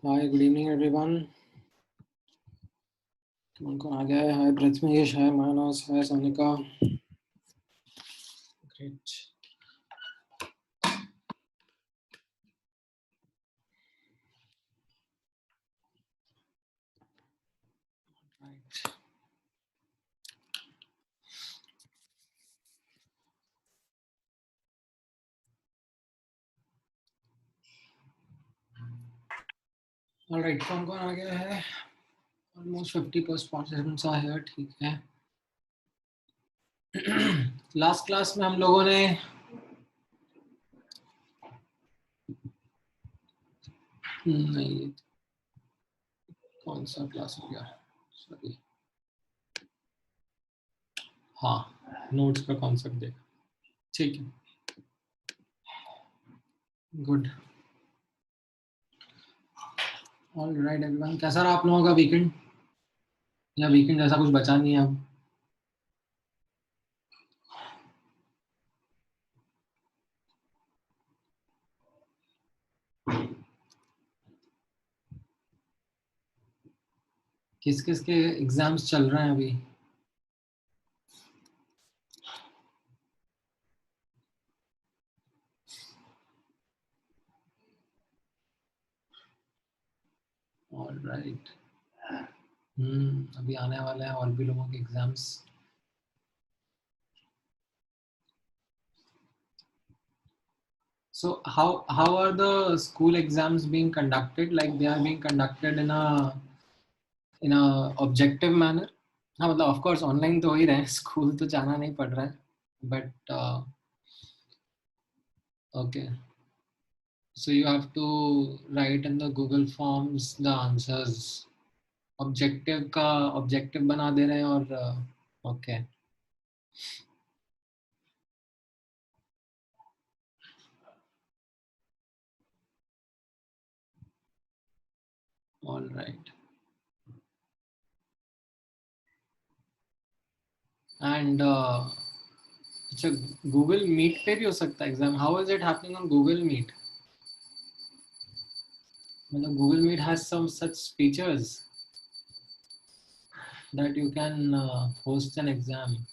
Hi, good evening, everyone. कौन आ गया है? Hi, Prathamesh. Hi, Manas. Hi, Sanika. Great. Right. All right. कौन आ गया है? Almost 50% participants are here. ठीक है. Last class में हम लोगों ने नहीं, कौन सा क्लास हो गया? Sorry. हाँ, notes का concept देखा. ठीक है. Good. All right, everyone. कैसा रहा आप लोगों का weekend? या weekend जैसा कुछ बचा नहीं है अब? किस किस के एग्जाम्स चल रहे हैं अभी? All right. अभी आने वाले हैं और भी लोगों के exams. So how are the school exams being conducted? Like they are being conducted in a objective manner? हाँ मतलब of course online तो हो ही रहे हैं, स्कूल तो जाना नहीं पड़ रहा है, but okay, so you have to write in the Google Forms the answers. Objective का objective बना दे रहे हैं और okay. All right. And अच्छा, Google Meet पे भी हो सकता है exam. How is it happening on Google Meet? मतलब Google Meet has some such features that you can host an exam.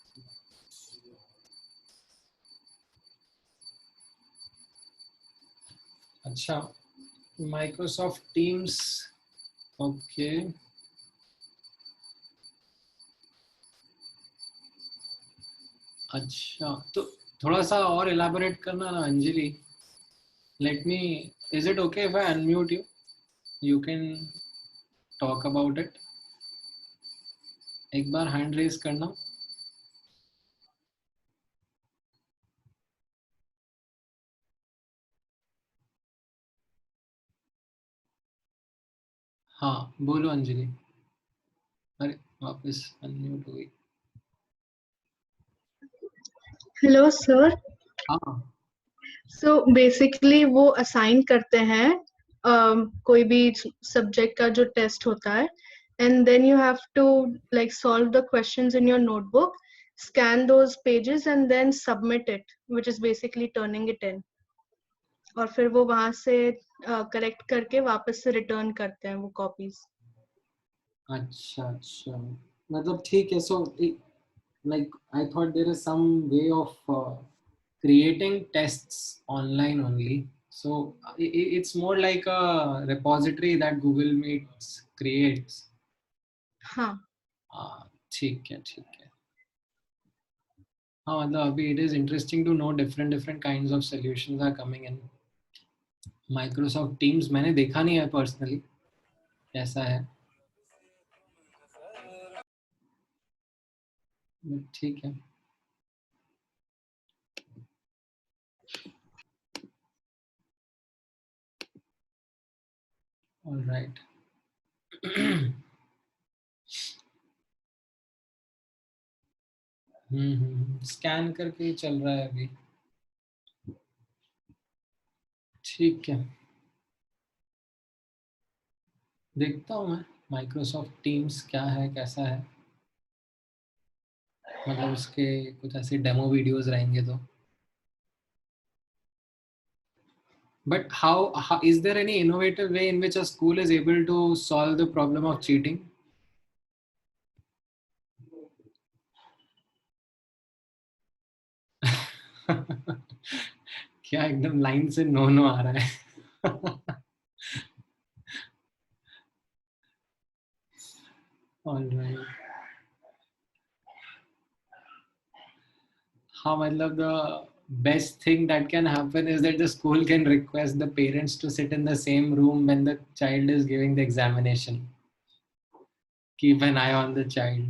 अच्छा, Microsoft Teams. Okay. अच्छा, तो थोड़ा सा और elaborate करना ना Anjali. Let me. Is it okay if I unmute you? You can talk about it. एक बार hand raise करना. हाँ, बोलो अंजलि. अरे वापस unmute हो गई. Hello sir. हाँ. सो बेसिकली वो असाइन करते हैं कोई भी सब्जेक्ट का जो टेस्ट होता है, and then you have to like solve the questions in your notebook, scan those pages and then submit it, which is basically turning it in. और फिर वो वहां से करेक्ट करके वापस से रिटर्न करते हैं वो कॉपीज. अच्छा अच्छा, मतलब ठीक है. सो like I thought there is some way of creating tests online only. So it's more like a repository that Google Meet creates. हाँ. ठीक है ठीक है. हाँ मतलब अभी it is interesting to know different kinds of solutions are coming in Microsoft Teams. मैंने देखा नहीं है personally कैसा है, but ठीक है. All right. स्कैन करके ही चल रहा है अभी. ठीक है, देखता हूँ मैं माइक्रोसॉफ्ट टीम्स क्या है कैसा है. मतलब उसके कुछ ऐसे डेमो वीडियोस रहेंगे तो. But how is there any innovative way in which a school is able to solve the problem of cheating? क्या एकदम लाइन से नो नो आ रहा है? All right. हाँ मतलब the best thing that can happen is that the school can request the parents to sit in the same room when the child is giving the examination. Keep an eye on the child.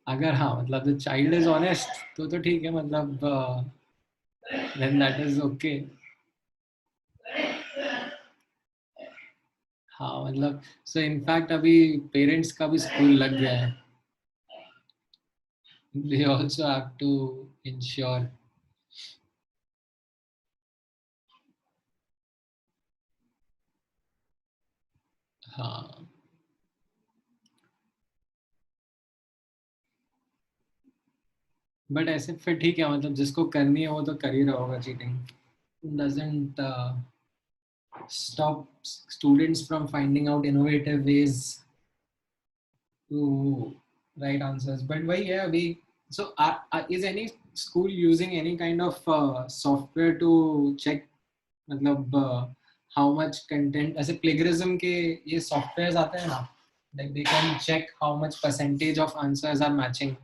अगर हाँ मतलब the child is honest तो ठीक है मतलब then that is okay. हाँ मतलब so in fact अभी parents का भी school लग गया है. They also have to ensure. हाँ बट ऐसे फिर ठीक है मतलब जिसको करनी है वो तो कर ही रहा होगा cheating. Doesn't stop students from finding out innovative ways to write answers. But why yeah we so is any school using any kind of software to check मतलब how much content ऐसे plagiarism के ये softwares आते हैं ना, like they can check how much percentage of answers are matching.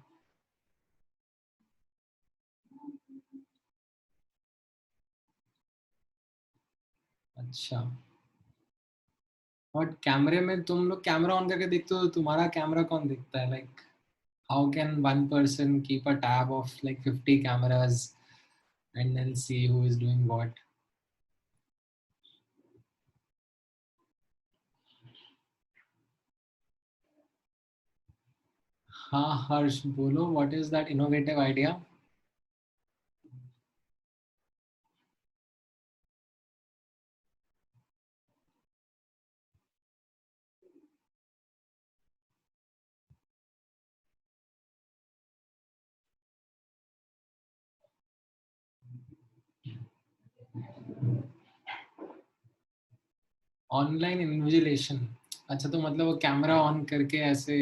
अच्छा और कैमरे में तुम लोग कैमरा ऑन करके देखते हो, तुम्हारा कैमरा कौन देखता है? Like how can one person keep a tab of like 50 cameras and then see who is doing what? हाँ हर्ष बोलो, what is that innovative idea? Online invigilation. अच्छा तो मतलब वो कैमरा ऑन करके ऐसे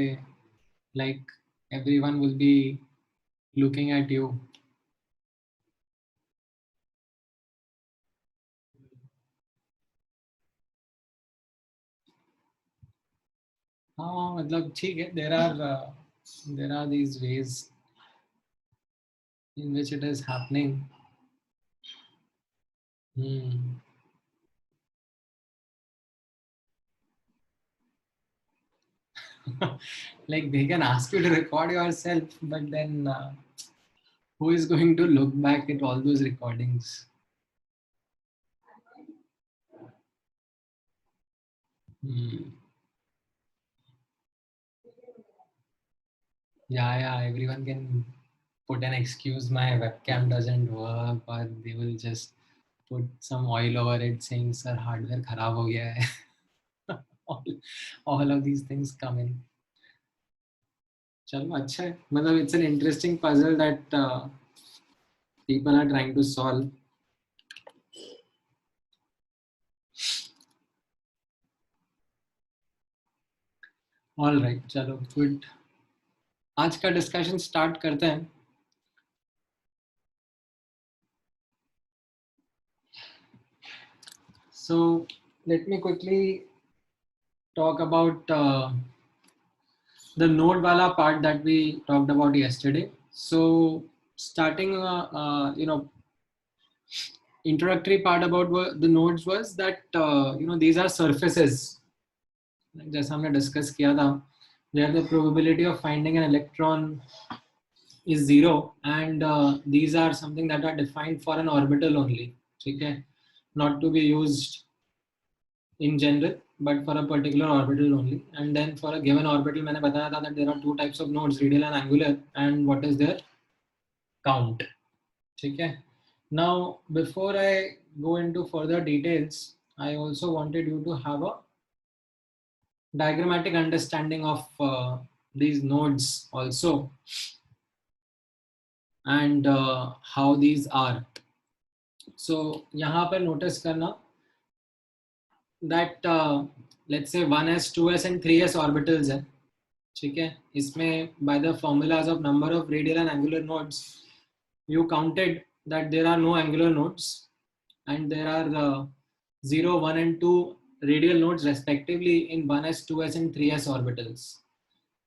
like everyone will be looking at you. हाँ मतलब ठीक है, there are these ways in which it is happening. Hmm. Like they can ask you to record yourself, but then who is going to look back at all those recordings? Hmm. Yeah, everyone can put an excuse, my webcam doesn't work, or they will just put some oil over it saying sir hardware kharab ho gaya hai. all, all of these things come in. चलो अच्छा है मतलब it's an interesting puzzle that people are trying to solve. All right चलो good. आज का discussion start करते हैं. So let me quickly talk about the node wala part that we talked about yesterday. So starting, introductory part about the nodes was that these are surfaces. जैसा हमने discuss किया था, where the probability of finding an electron is zero, and these are something that are defined for an orbital only. ठीक है, not to be used in general but for a particular orbital only. And then for a given orbital मैंने बताया था that there are two types of nodes, radial and angular, and what is their count. ठीक है. Now before I go into further details, I also wanted you to have a diagrammatic understanding of these nodes also, and how these are. सो यहाँ पर notice करना that let's say 1s 2s and 3s orbitals है, ठीक है। इसमें by the formulas of number of radial and angular nodes you counted that there are no angular nodes and there are 0, 1 and 2 radial nodes respectively in 1s, 2s and 3s orbitals.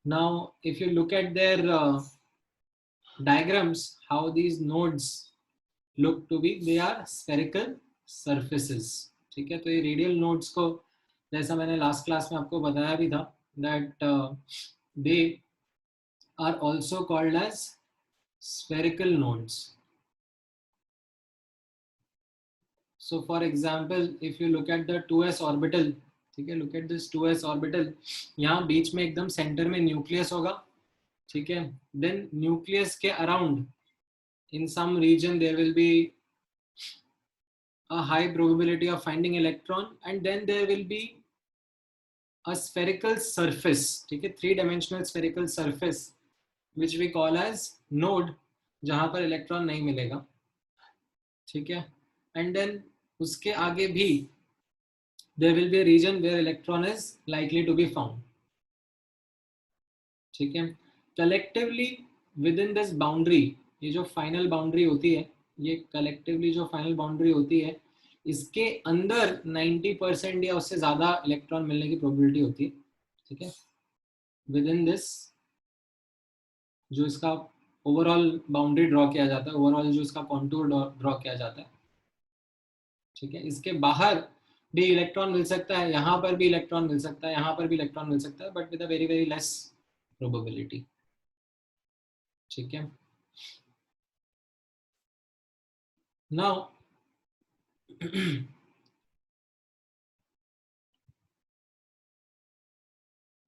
Now if you look at their diagrams, how these nodes look to be, they are spherical surfaces, ठीक है। तो ये radial nodes को, जैसा मैंने last class में आपको बताया भी था, that they are also called as spherical nodes. So for example, if you look at the 2s orbital, ठीक है, look at this 2s orbital, यहाँ बीच में एकदम सेंटर में न्यूक्लियस होगा, ठीक है। देन न्यूक्लियस के around in some region there will be a high probability of finding electron and then there will be a spherical surface, ठीक है, 3-dimensional spherical surface which we call as node, जहाँ पर electron नहीं मिलेगा, ठीक है। And then उसके आगे भी there will be a region where electron is likely to be found, ठीक है। Collectively with in this boundary, ये जो फाइनल बाउंड्री होती है, ये कलेक्टिवली जो फाइनल बाउंड्री होती है, इसके अंदर 90% या उससे ज्यादा इलेक्ट्रॉन मिलने की प्रोबेबिलिटी होती है, ठीक है। विद इन दिस जो इसका ओवरऑल बाउंड्री ड्रॉ किया जाता है, ओवरऑल जो इसका कॉन्टूर ड्रॉ किया जाता है, ठीक है। इसके बाहर भी इलेक्ट्रॉन मिल सकता है, यहाँ पर भी इलेक्ट्रॉन मिल सकता है, यहाँ पर भी इलेक्ट्रॉन मिल सकता है, but with a very very less probability, ठीक है। नाउ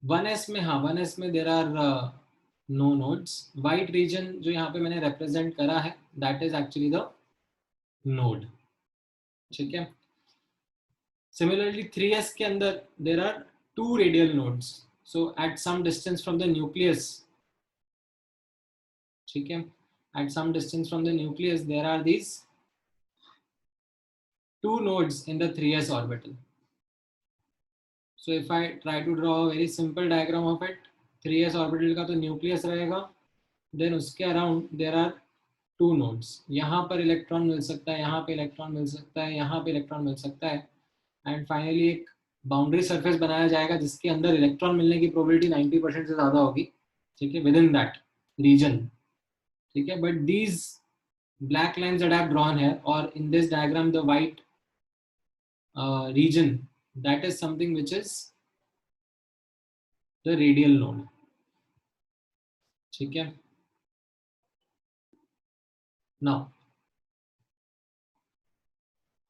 1s में, हाँ 1s में there are no nodes. White region जो यहाँ पे मैंने रिप्रेजेंट करा है, that is actually the node, ठीक है। सिमिलरली 3s के अंदर there are 2 radial nodes, so at some distance from the nucleus, ठीक है, at some distance from the nucleus there are these 2 nodes in the 3s orbital. So if I try to draw a very simple diagram of it, 3s orbital का तो nucleus रहेगा, then उसके around there are 2 nodes, यहाँ पर electron मिल सकता है, यहाँ पे इलेक्ट्रॉन मिल सकता है, यहाँ पे इलेक्ट्रॉन मिल सकता है, एंड फाइनली एक बाउंड्री सरफेस बनाया जाएगा जिसके अंदर इलेक्ट्रॉन मिलने की प्रोबेबिलिटी 90% से ज़्यादा होगी, ठीक है, विद इन दैट रीजन, ठीक है। But these black lines that I have drawn here, or in this diagram the white region, that is something which is the radial node, ठीक है। नाउ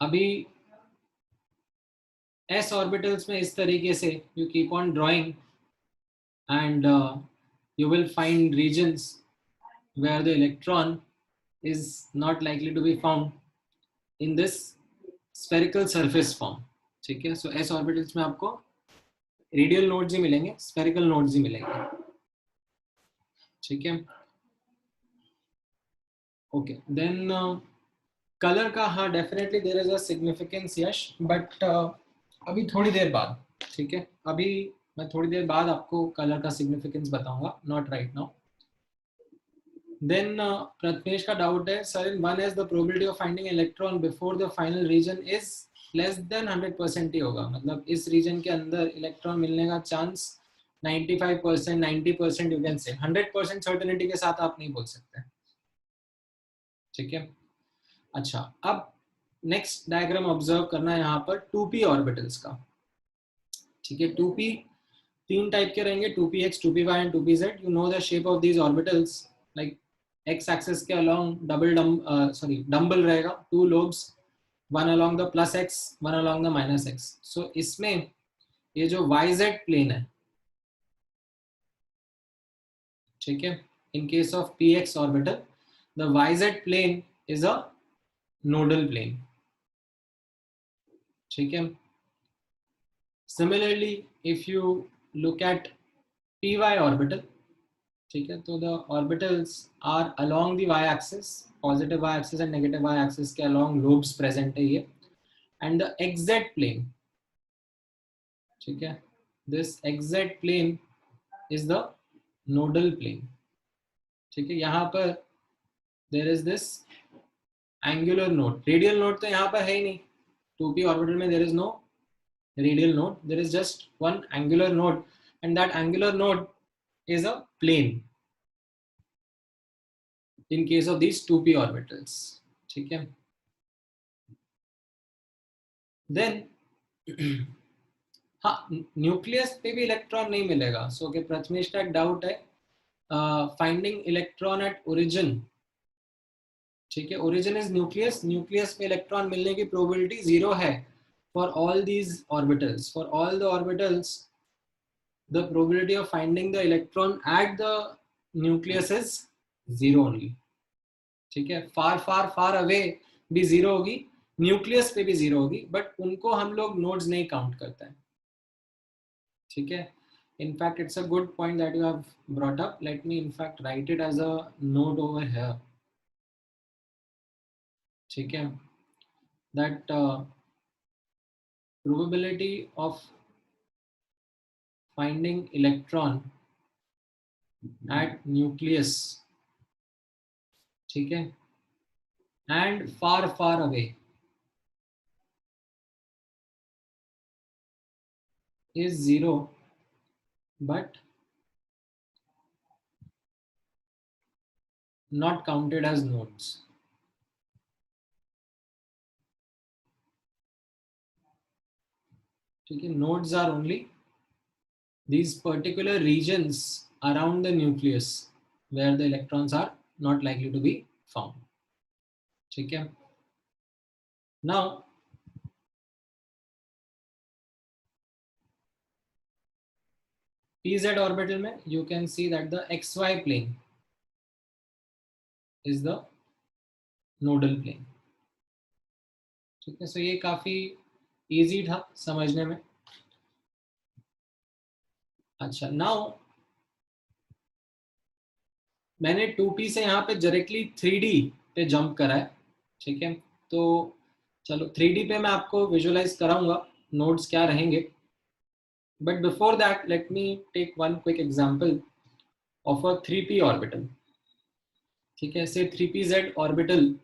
अभी s orbitals में इस तरीके से you keep on drawing and you will find regions where the electron is not likely to be found in this spherical surface form, ठीक है। so s orbitals में आपको रेडियल नोड्स ही मिलेंगे, स्फेरिकल नोड्स ही मिलेंगे, ठीक है। ओके, देन कलर का, हाँ definitely there is a significance, Yash, but अभी थोड़ी देर बाद, ठीक है, अभी मैं थोड़ी देर बाद आपको कलर का सिग्निफिकेंस बताऊंगा, not right now. Then Prathamesh का डाउट है, sir in 1s the probability of finding electron before the final region is less than 100% ही होगा, मतलब इस रीजन के अंदर इलेक्ट्रॉन मिलने का चांस 95%, 90% यू कैन से, 100% सर्टेनिटी के साथ आप नहीं बोल सकते, ठीक है। अच्छा, अब नेक्स्ट डायग्राम ऑब्जर्व करना है यहाँ पर 2p ऑर्बिटल्स का, ठीक है। 2p 3 टाइप के रहेंगे, 2px, 2py and 2pz। You know the shape of these orbitals, like x axis के अलोंग डम्बल रहेगा, 2 lobes, one along the plus x, one along the minus x. So इसमें ये जो yz प्लेन है, ठीक है, in case of px orbital the yz plane is a nodal plane, ठीक है। Similarly, if you look at py orbital, ठीक है, तो the orbitals are along the y axis, positive y axis and negative y axis के along lobes present है ये, and the exact plane, ठीक है, this exact plane is the nodal plane, ठीक है। यहाँ पर there is this angular node, radial node तो यहाँ पर है ही नहीं, 2p ऑर्बिटल में there is no radial node, there is just one angular node, and that angular node is a plane in case of these 2p orbitals, ठीक है। then हाँ, न्यूक्लियस पे भी इलेक्ट्रॉन नहीं मिलेगा, सो कि प्रथमेश का एक डाउट है फाइंडिंग इलेक्ट्रॉन एट ओरिजिन, ठीक है, ओरिजिन इज न्यूक्लियस, न्यूक्लियस पे इलेक्ट्रॉन मिलने की प्रोबेबिलिटी 0 है for all these orbitals, for all the orbitals the probability of finding the electron at the nucleus is 0 only, ठीक है। far far far away भी 0 होगी, न्यूक्लियस पे भी 0 होगी, बट उनको हम लोग नोड्स नहीं काउंट करते हैं, ठीक है। in fact it's a good point that you have brought up, let me in fact write it as a node over here, ठीक है, that probability of finding electron at nucleus, ठीक है, and far far away is 0 but not counted as nodes, ठीक है। nodes are only these particular regions around the nucleus where the electrons are not likely to be found, ठीक है। now pz orbital में you can see that the xy plane is the nodal plane, ठीक है। सो ये काफी easy था समझने में। अच्छा, नाउ मैंने 2p से यहाँ पे डायरेक्टली 3d पे जंप करा है, ठीक है। तो चलो 3d पे मैं आपको विजुअलाइज कराऊंगा नोड्स क्या रहेंगे, but before that let me take one quick example of a 3p orbital, ठीक है। से 3pz ऑर्बिटल,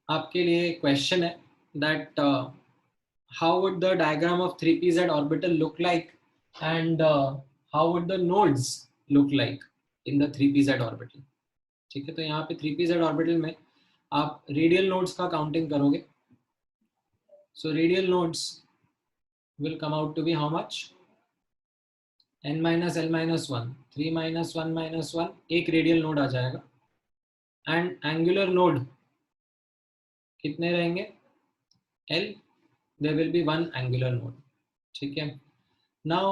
आपके लिए क्वेश्चन है that how would the diagram of 3pz orbital look like and how would the nodes look like in the 3pz orbital, ठीक है। तो यहाँ पे 3pz ऑर्बिटल में आप रेडियल नोड्स का काउंटिंग करोगे, so radial nodes will come out to be how much, n minus l minus 1, 3 minus 1 minus 1, एक रेडियल नोड आ जाएगा, एंड एंगुलर नोड कितने रहेंगे, l, there will be one angular node, ठीक है। now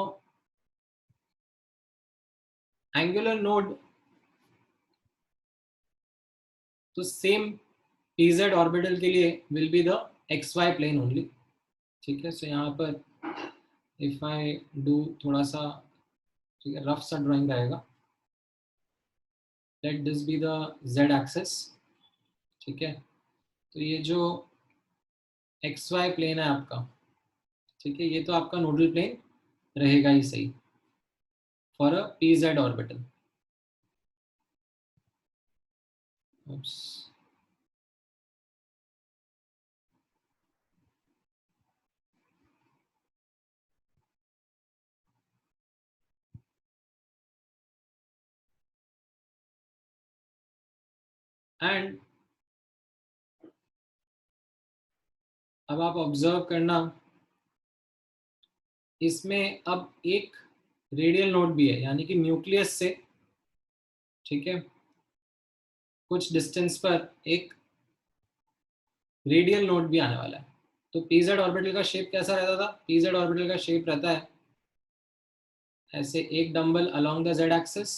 angular node तो same pz orbital के लिए will be the xy plane only, ठीक है। सो यहाँ पर इफ आई डू थोड़ा सा, ठीक है, रफ सा ड्राइंग रहेगा, let this be the z axis, ठीक है। तो ये जो xy प्लेन है आपका, ठीक है, ये तो आपका नोडल प्लेन रहेगा ही सही for a pz orbital. And अब आप ऑब्जर्व करना, इसमें अब एक रेडियल नोड भी है, यानी कि न्यूक्लियस से, ठीक है, कुछ डिस्टेंस पर एक रेडियल नोड भी आने वाला है। तो pz ऑर्बिटल का शेप कैसा रहता था, pz ऑर्बिटल का शेप रहता है ऐसे, एक dumbbell along the z axis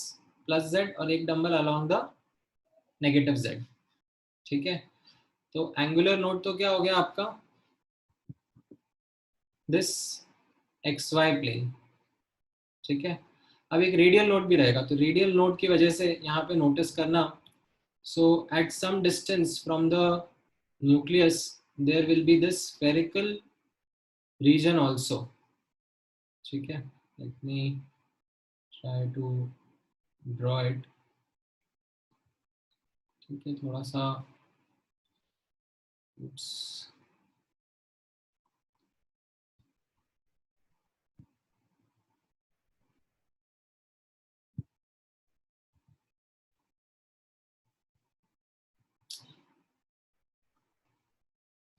plus z और एक dumbbell along the negative z, ठीक है। तो एंगुलर नोड तो क्या हो गया आपका, दिस xy प्लेन, ठीक है। अब एक रेडियल नोड भी रहेगा, तो रेडियल नोड की वजह से यहाँ पे नोटिस करना, so at some distance from the nucleus there will be this spherical region also, ठीक है। let me try to draw it, ठीक है। थोड़ा सा oops,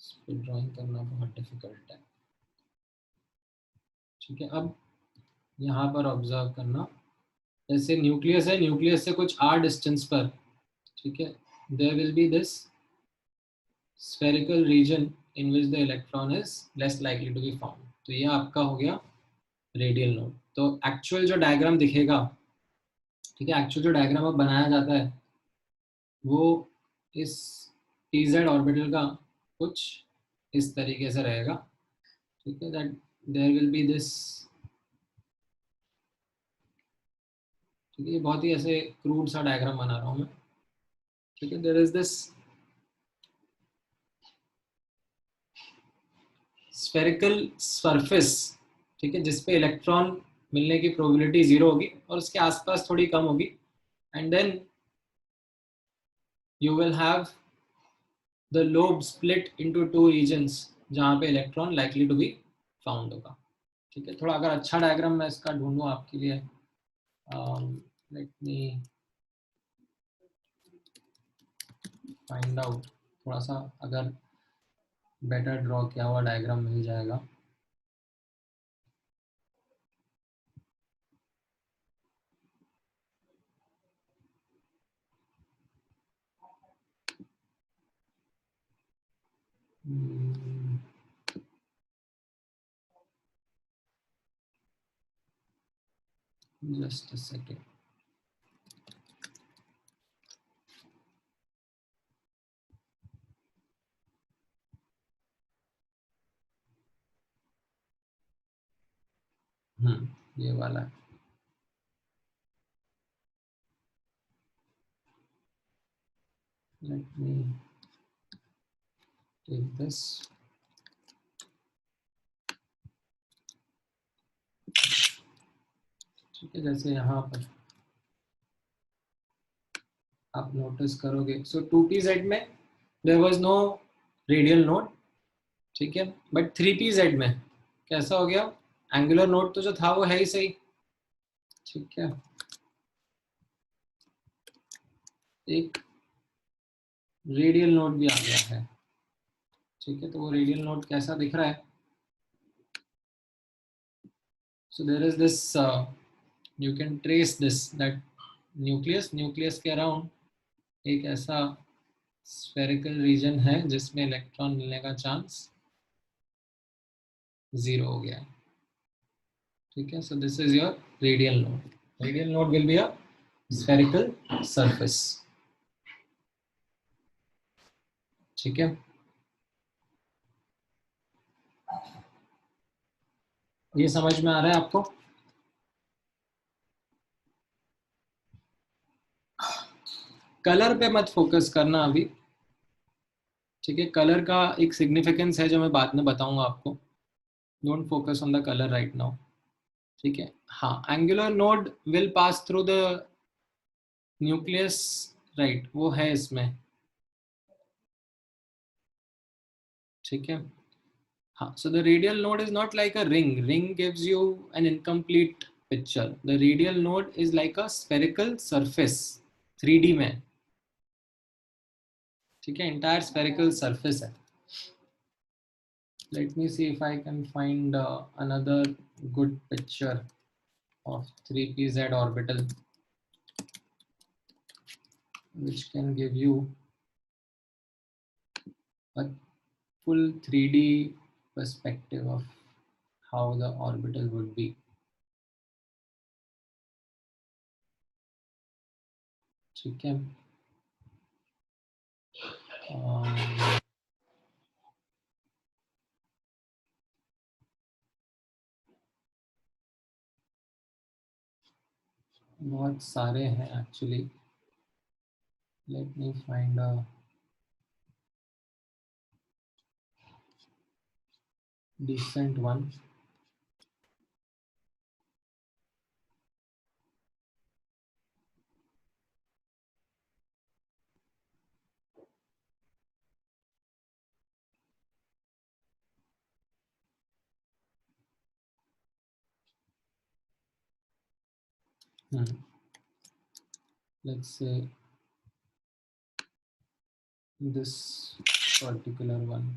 इस पे ड्राइंग करना बहुत डिफिकल्ट है, ठीक है। अब यहाँ पर ऑब्जर्व करना, जैसे न्यूक्लियस है, न्यूक्लियस से कुछ r डिस्टेंस पर, ठीक है, there will be this spherical region in which the electron is less likely to be found। तो ये आपका हो गया रेडियल नोड। तो एक्चुअल जो डायग्राम दिखेगा, ठीक है, एक्चुअल जो डायग्राम अब बनाया जाता है वो इस pz ऑर्बिटल का कुछ इस तरीके से रहेगा, ठीक है। That there will be this, ठीक है, ये बहुत ही ऐसे क्रूड सा डायग्राम बना रहा हूँ मैं, ठीक है। There is this spherical surface, ठीक है, जिसपे इलेक्ट्रॉन मिलने की प्रोबेबिलिटी 0 होगी और उसके आसपास थोड़ी कम होगी, and then you will have the lobe split into two regions जहाँ पे electron likely to be found होगा, ठीक है। थोड़ा अगर अच्छा डायग्राम मैं इसका ढूंढूं आपके लिए, लेट मी फाइंड आउट, थोड़ा सा अगर बेटर ड्रॉ किया हुआ डायग्राम मिल जाएगा। Just a second. ये वाला है। Let me take this, ठीक है। जैसे यहाँ पर आप नोटिस करोगे, सो 2pz में there was no radial node, ठीक है, बट 3pz में कैसा हो गया, एंगुलर नोड तो जो था वो है ही सही, ठीक है। एक रेडियल नोड भी आ गया है, ठीक है। तो वो रेडियल नोड कैसा दिख रहा है, so there is this, you can trace this that nucleus के अराउंड एक ऐसा स्फेरिकल रीजन है जिसमें इलेक्ट्रॉन मिलने का चांस 0 हो गया है, ठीक है। So this is your radial node. Radial node will be a spherical surface, ठीक है। ये समझ में आ रहा है आपको? कलर पे मत फोकस करना अभी, ठीक है। कलर का एक सिग्निफिकेंस है जो मैं बाद में बताऊंगा आपको। Don't focus on the colour right now, ठीक है। हाँ, angular node will pass through the nucleus, right, वो है इसमें, ठीक है। हाँ, so the radial node is not like a ring. Ring gives you an incomplete picture. The radial node is like a spherical surface, 3D में, ठीक है, entire spherical surface है। Let me see if I can find another good picture of 3pz orbital which can give you a full 3D perspective of how the orbital would be, ठीक है। बहुत सारे हैं actually. Let me find a decent one. Let's say this particular one.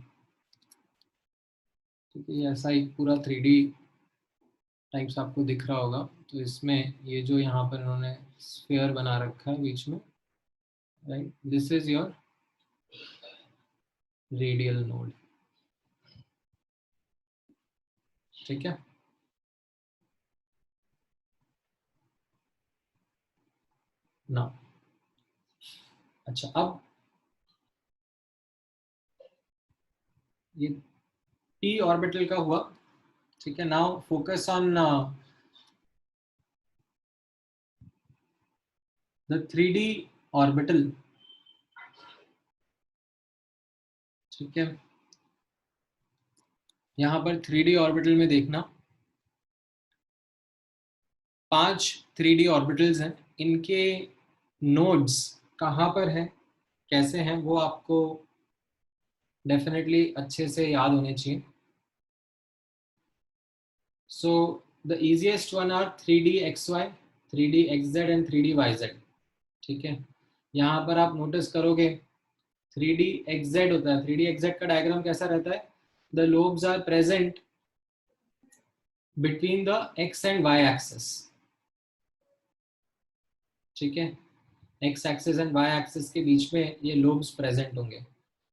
ठीक है, ऐसा एक पूरा 3D टाइप्स आपको दिख रहा होगा. तो इसमें ये जो यहाँ पर इन्होंने स्फीयर बना रखा है बीच में, right, this is your radial node. ठीक है. ना, अच्छा, अब ये p ऑर्बिटल का हुआ. ठीक है. Now focus on the 3D orbital. ठीक है. यहाँ पर 3D ऑर्बिटल में देखना 5 3D ऑर्बिटल्स हैं. इनके नोड्स कहाँ पर हैं, कैसे हैं, वो आपको डेफिनेटली अच्छे से याद होने चाहिए. So the easiest one are 3D XY, 3D XZ and 3D YZ. ठीक है. यहाँ पर आप नोटिस करोगे 3D XZ होता है. 3D XZ का डायग्राम कैसा रहता है? The lobes are present between the X and Y axis. ठीक है. X axis and Y axis के बीच में ये लोब्स प्रेजेंट होंगे.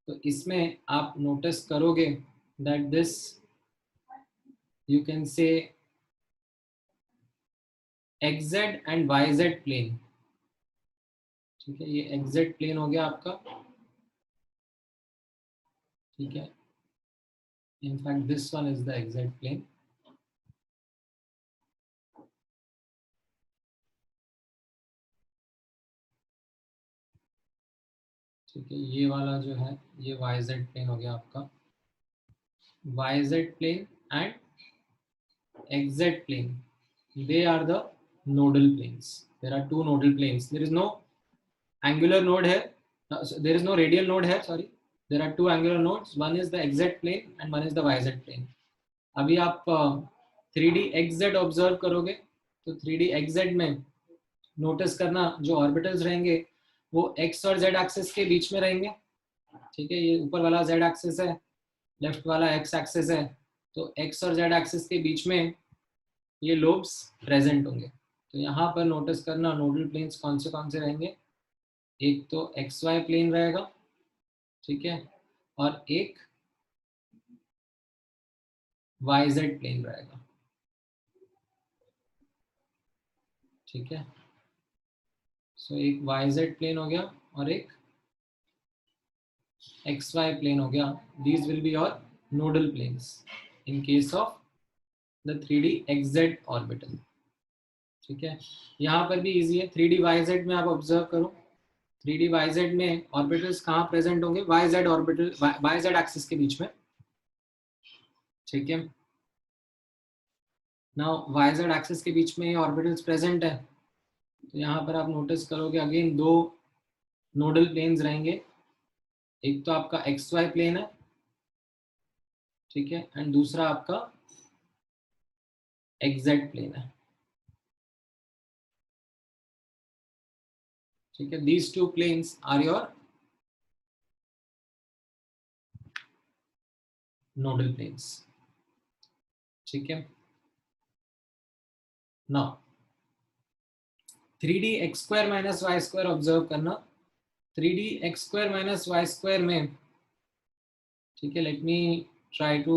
तो इसमें आप नोटिस करोगे that this you can say XZ and YZ plane. ठीक है. ये XZ प्लेन हो गया आपका. ठीक है. In fact, this one is the XZ plane. ठीक है. ये वाला जो है ये YZ प्लेन हो गया आपका. YZ plane and XZ plane, they are the nodal planes. There are two nodal planes. There is no angular node here. There is no radial node here. Sorry. There are two angular nodes. One is the XZ plane and one is the YZ plane. अभी आप 3D XZ observe करोगे तो 3D XZ में notice करना जो orbitals रहेंगे वो x और z एक्सिस के बीच में रहेंगे. ठीक है. ये ऊपर वाला z एक्सिस है, लेफ्ट वाला x एक्सिस है. तो x और z एक्सिस के बीच में ये लोब्स प्रेजेंट होंगे. तो यहाँ पर नोटिस करना नोडल प्लेन्स कौन से रहेंगे. एक तो XY प्लेन रहेगा. ठीक है. और एक YZ प्लेन रहेगा. ठीक है. सो एक YZ प्लेन हो गया और एक XY प्लेन हो गया. These will be your nodal planes in case of the 3D XZ orbital. ठीक है. यहाँ पर भी इजी है. 3D YZ में आप ऑब्जर्व करो. 3D YZ में ऑर्बिटल्स कहाँ प्रेजेंट होंगे? YZ ऑर्बिटल, YZ एक्सिस के बीच में. ठीक है. नाउ YZ एक्सिस के बीच में ऑर्बिटल्स प्रेजेंट है. तो यहाँ पर आप नोटिस करोगे अगेन दो नोडल प्लेन्स रहेंगे. एक तो आपका XY प्लेन है. ठीक है. एंड दूसरा आपका XZ प्लेन है. ठीक है. These two planes are your nodal planes. ठीक है. Now 3D x square minus y square observe करना. 3D x square minus y square में, ठीक है, let me try to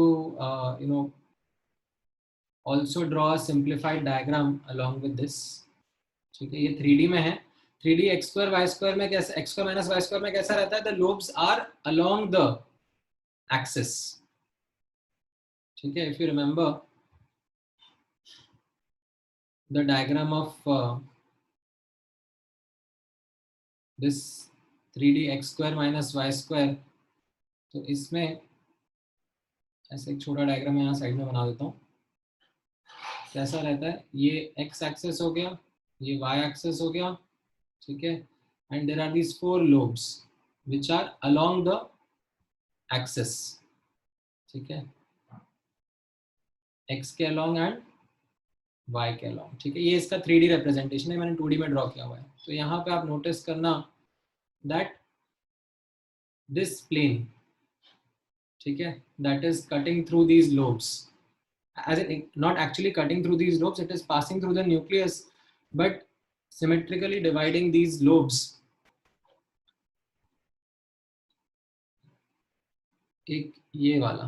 you know also draw a simplified diagram along with this. ठीक है. ये 3D में है. 3D x square Y square में कैसे, x square minus y square में कैसा रहता है? The lobes are along the axis. ठीक है. If you remember the diagram of this 3D x square minus y square, तो इसमें ऐसे एक छोटा डायग्राम यहाँ साइड में बना देता हूँ। कैसा रहता है, ये x एक्सेस हो गया, ये y एक्सेस हो गया, ठीक है, and there are these 4 lobes which are along the axis, ठीक है, x के along एंड y के along, ठीक है। ये इसका 3D रिप्रेजेंटेशन है, मैंने 2D में ड्रॉ किया हुआ है। तो यहाँ पे आप नोटिस करना दैट दिस प्लेन, ठीक है, that is cutting through these lobes, as in not actually cutting through these lobes, it is passing through the nucleus but symmetrically dividing these lobes, एक ये वाला,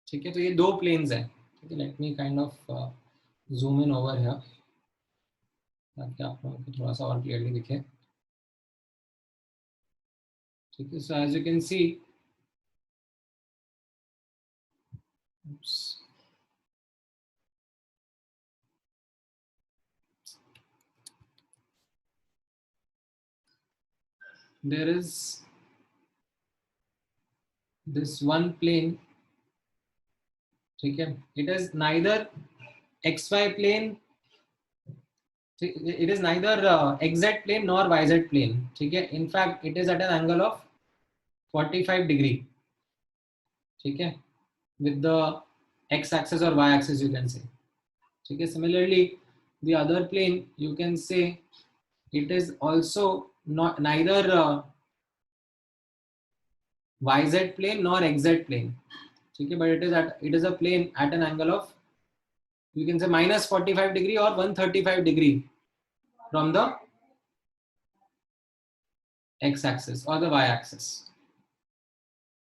ठीक है। तो ये 2 प्लेन्स हैं, ठीक है। Let me kind of zoom in over here ताकि आप लोगों को थोड़ा सा और क्लियरली दिखे, ठीक है। So as you can see, there is this one plane, ठीक है, it is neither xy plane, it is neither xz plane nor yz plane, ठीक है। in fact it is at an angle of 45 degree, ठीक है, with the x axis or y axis you can say, ठीक है। similarly the other plane you can say it is also not neither yz plane nor xz plane, ठीक है, but it is a plane at an angle of, you can say, minus 45 degree or 135 degree from the x axis or the y axis,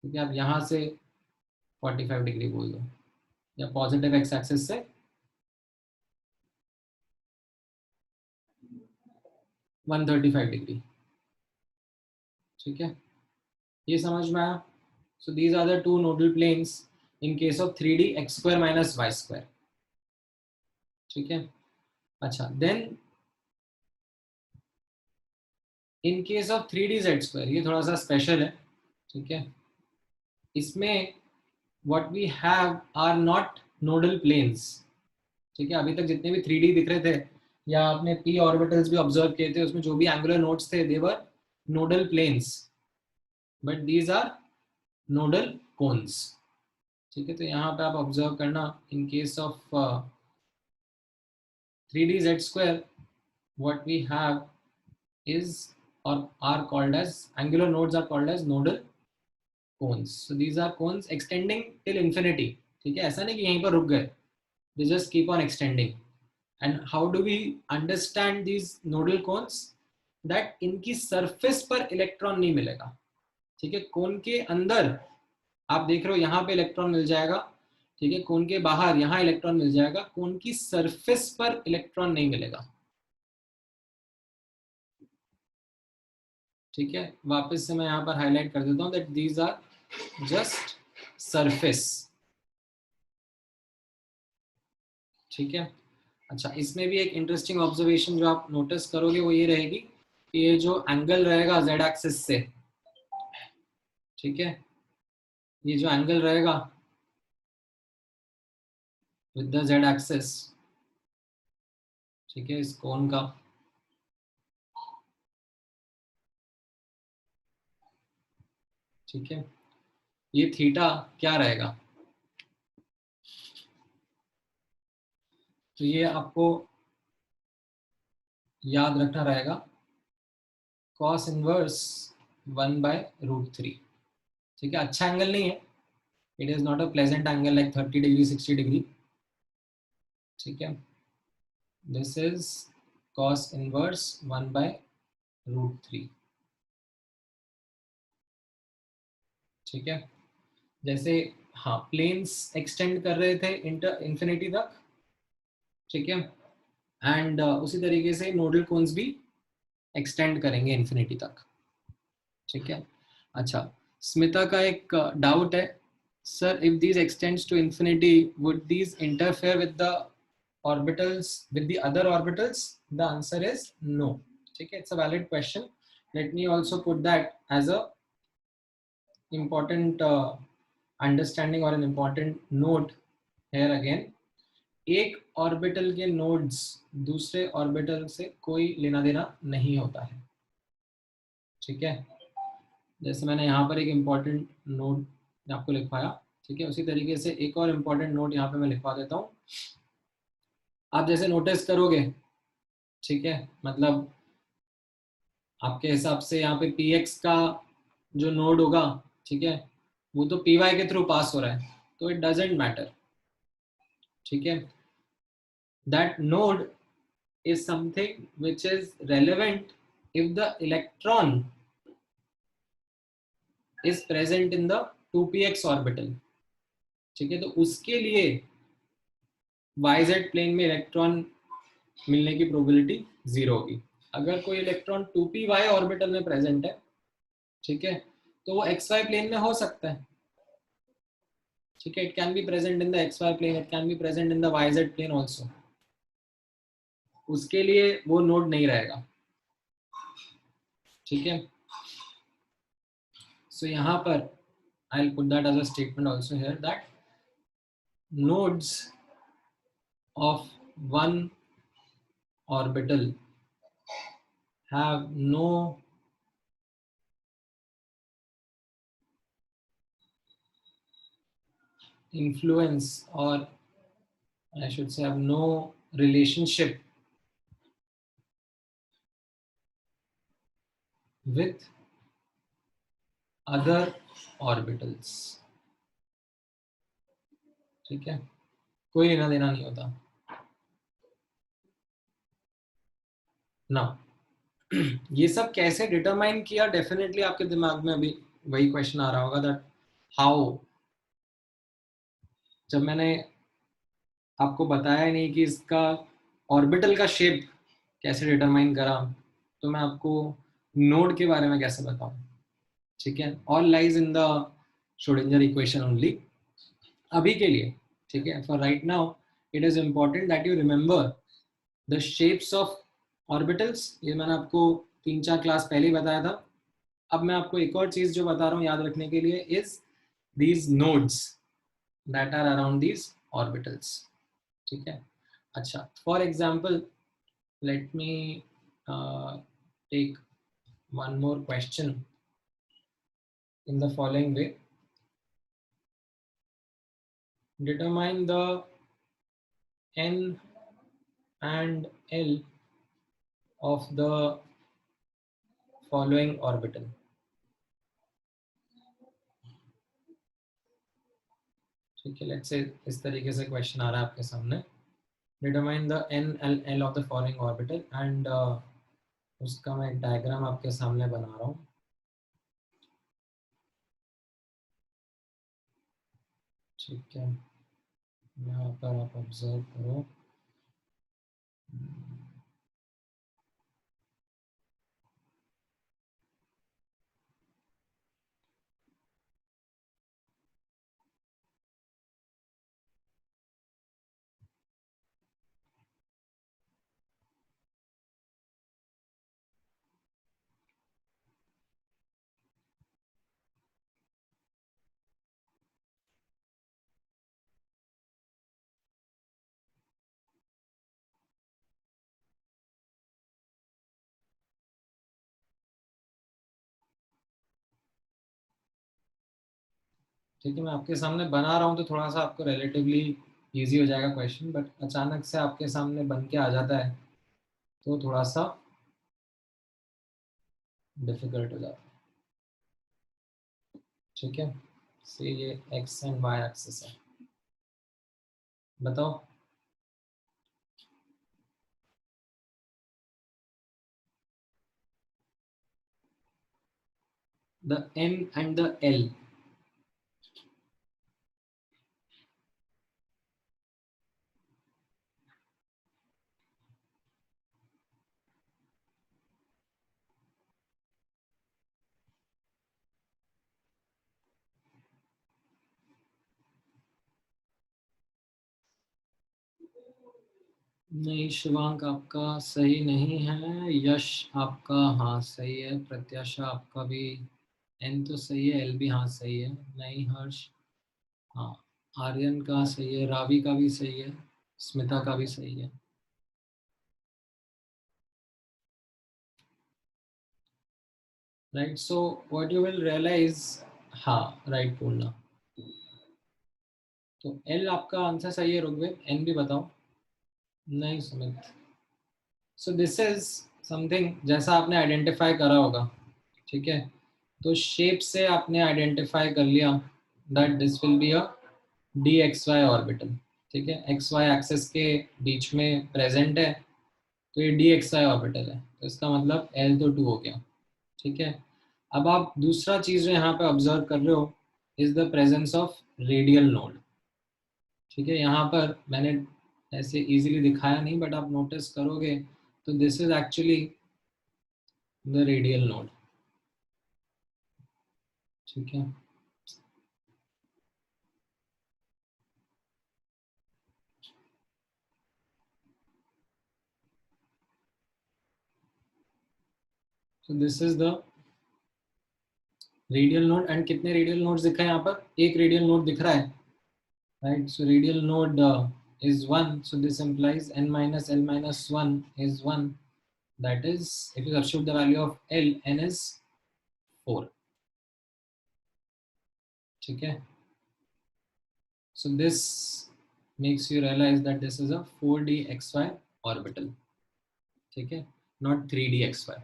ठीक है। आप यहाँ से 45 degree बोल दो या पॉजिटिव x एक्सिस से 135 डिग्री, ठीक है। ये समझ में आया। So these are the 2 nodal planes in case of 3D x square minus y square, ठीक है। अच्छा, then in case of 3D z square ये थोड़ा सा स्पेशल है, ठीक है। इसमें what we have are not nodal planes, ठीक है। अभी तक जितने भी 3D दिख रहे थे या आपने p ऑर्बिटल्स भी ऑब्जर्व किए थे, उसमें जो भी एंगुलर नोड्स थे, they were nodal planes, but these are nodal cones, ठीक है। तो यहाँ पे आप ऑब्जर्व करना, in case of 3D z square what we have is or are called as angular nodes are called as nodal cones. So these are cones extending till infinity, ठीक है। ऐसा नहीं कि यहीं पर रुक गए, they just keep on extending. And how do we understand these nodal cones? That इनकी सरफेस पर इलेक्ट्रॉन नहीं मिलेगा, ठीक है। कोन के अंदर आप देख रहे हो यहाँ पे इलेक्ट्रॉन मिल जाएगा, ठीक है। कोन के बाहर यहाँ इलेक्ट्रॉन मिल जाएगा, कोन की सरफेस पर इलेक्ट्रॉन नहीं मिलेगा, ठीक है। वापस से मैं यहाँ पर हाईलाइट कर देता हूँ that these are just surface, ठीक है। अच्छा, इसमें भी एक इंटरेस्टिंग ऑब्जर्वेशन जो आप नोटिस करोगे वो ये रहेगी कि ये जो एंगल रहेगा जेड एक्सिस से, ठीक है, ये जो एंगल रहेगा विद द जेड एक्सिस, ठीक है, इस कोन का, ठीक है, ये थीटा क्या रहेगा, तो ये आपको याद रखना रहेगा cos इनवर्स 1/√3, ठीक है। अच्छा एंगल नहीं है, it is not a pleasant angle like 30 degree 60 degree, ठीक है। दिस इज cos इनवर्स 1/√3, ठीक है। जैसे हाँ प्लेन्स एक्सटेंड कर रहे थे इंफिनिटी तक, ठीक है, एंड उसी तरीके से नोडल कोन्स भी एक्सटेंड करेंगे इंफिनिटी तक, ठीक है। अच्छा, स्मिता का एक डाउट है, sir if these extends to infinity would these interfere with the orbitals, with the other orbitals? The answer is no, ठीक है, it's a valid question. Let me also put that as a important understanding or an important note here again. एक orbital के nodes दूसरे orbital से कोई लेना देना नहीं होता है. ठीक है, जैसे मैंने यहाँ पर एक इम्पॉर्टेंट नोट आपको लिखवाया. ठीक है, उसी तरीके से एक और इम्पॉर्टेंट नोट यहाँ पे मैं लिखवा देता हूँ. आप जैसे नोटिस करोगे, ठीक है, मतलब आपके हिसाब से यहाँ पे पी एक्स का जो नोड होगा, ठीक है, वो तो पी वाई के थ्रू पास हो रहा है, तो इट डजेंट मैटर. ठीक है, that node is something which is relevant if the electron is present in the 2px orbital. ठीक है, तो उसके लिए yz प्लेन में इलेक्ट्रॉन मिलने की प्रोबेबिलिटी 0 होगी. अगर कोई इलेक्ट्रॉन 2py ऑर्बिटल में प्रेजेंट है, ठीक है, तो वो xy प्लेन में हो सकता है. ठीक है, it can be present in the xy plane, it can be present in the yz plane also. उसके लिए वो नोड नहीं रहेगा. ठीक है, सो यहाँ पर I'll put that as a statement also here, that nodes of one orbital have no influence, or I should say have no relationship with other orbitals. ठीक है, कोई लेना देना नहीं होता ना. ये सब कैसे डिटरमाइन किया, डेफिनेटली आपके दिमाग में अभी वही क्वेश्चन आ रहा होगा, दैट हाउ. जब मैंने आपको बताया नहीं कि इसका ऑर्बिटल का शेप कैसे डिटरमाइन करा, तो मैं आपको नोड के बारे में कैसे बताऊं. ठीक है, all lies in the Schrodinger equation only अभी के लिए. ठीक है, for right now it is important that you remember the shapes of orbitals. ये मैंने आपको 3-4 क्लास पहले ही बताया था. अब मैं आपको एक और चीज जो बता रहा हूँ याद रखने के लिए, is these nodes that are around these orbitals. ठीक है, अच्छा, for example let me take one more question in the following way. Determine the n and l of the following orbital. ठीक है, लेट्स से इस तरीके से question आ रहा है आपके सामने. Determine the n and l of the following orbital, and उसका मैं एक डायग्राम आपके सामने बना रहा हूँ. ठीक है, यहाँ पर आप ऑब्जर्व करो. ठीक है, मैं आपके सामने बना रहा हूँ तो थोड़ा सा आपको रिलेटिवली इजी हो जाएगा क्वेश्चन, बट अचानक से आपके सामने बन के आ जाता है तो थोड़ा सा डिफिकल्ट हो जाता है. ठीक है, से ये एक्स एंड वाई एक्सिस है. बताओ, the n and the l. नहीं, शिवांक आपका सही नहीं है। यश आपका हाँ सही है। प्रत्याशा आपका भी एन तो सही है, एल भी हाँ सही है। नहीं, हर्ष हाँ। आर्यन का सही है, रावी का भी सही है, स्मिता का भी सही है। Right, so what you will realise, हाँ राइट बोलना। तो एल आपका आंसर सही है ऋग्वेद, एन भी बताओ। नहीं Sumit. So this is something जैसा आपने आइडेंटिफाई करा होगा, ठीक है। तो शेप से आपने आइडेंटिफाई कर लिया that this will be a d x y orbital, ठीक है। एक्स वाई एक्सेस के बीच में प्रेजेंट है, तो ये डी एक्स वाई ऑर्बिटल है, तो इसका मतलब एल तो 2 हो गया, ठीक है। अब आप दूसरा चीज जो यहाँ पे ऑब्जर्व कर रहे हो is the presence of radial node, ठीक है। यहाँ पर मैंने ऐसे इजीली दिखाया नहीं, बट आप नोटिस करोगे तो this is actually the radial node, ठीक है। So this is the radial node, and कितने रेडियल नोड्स दिख रहे हैं यहाँ पर? एक रेडियल नोड दिख रहा है, right. So radial node is 1, so this implies n minus l minus 1 is 1. That is, if you substitute the value of l, n is 4, ठीक है। So this makes you realize that this is a 4d xy orbital, ठीक है, not 3d xy,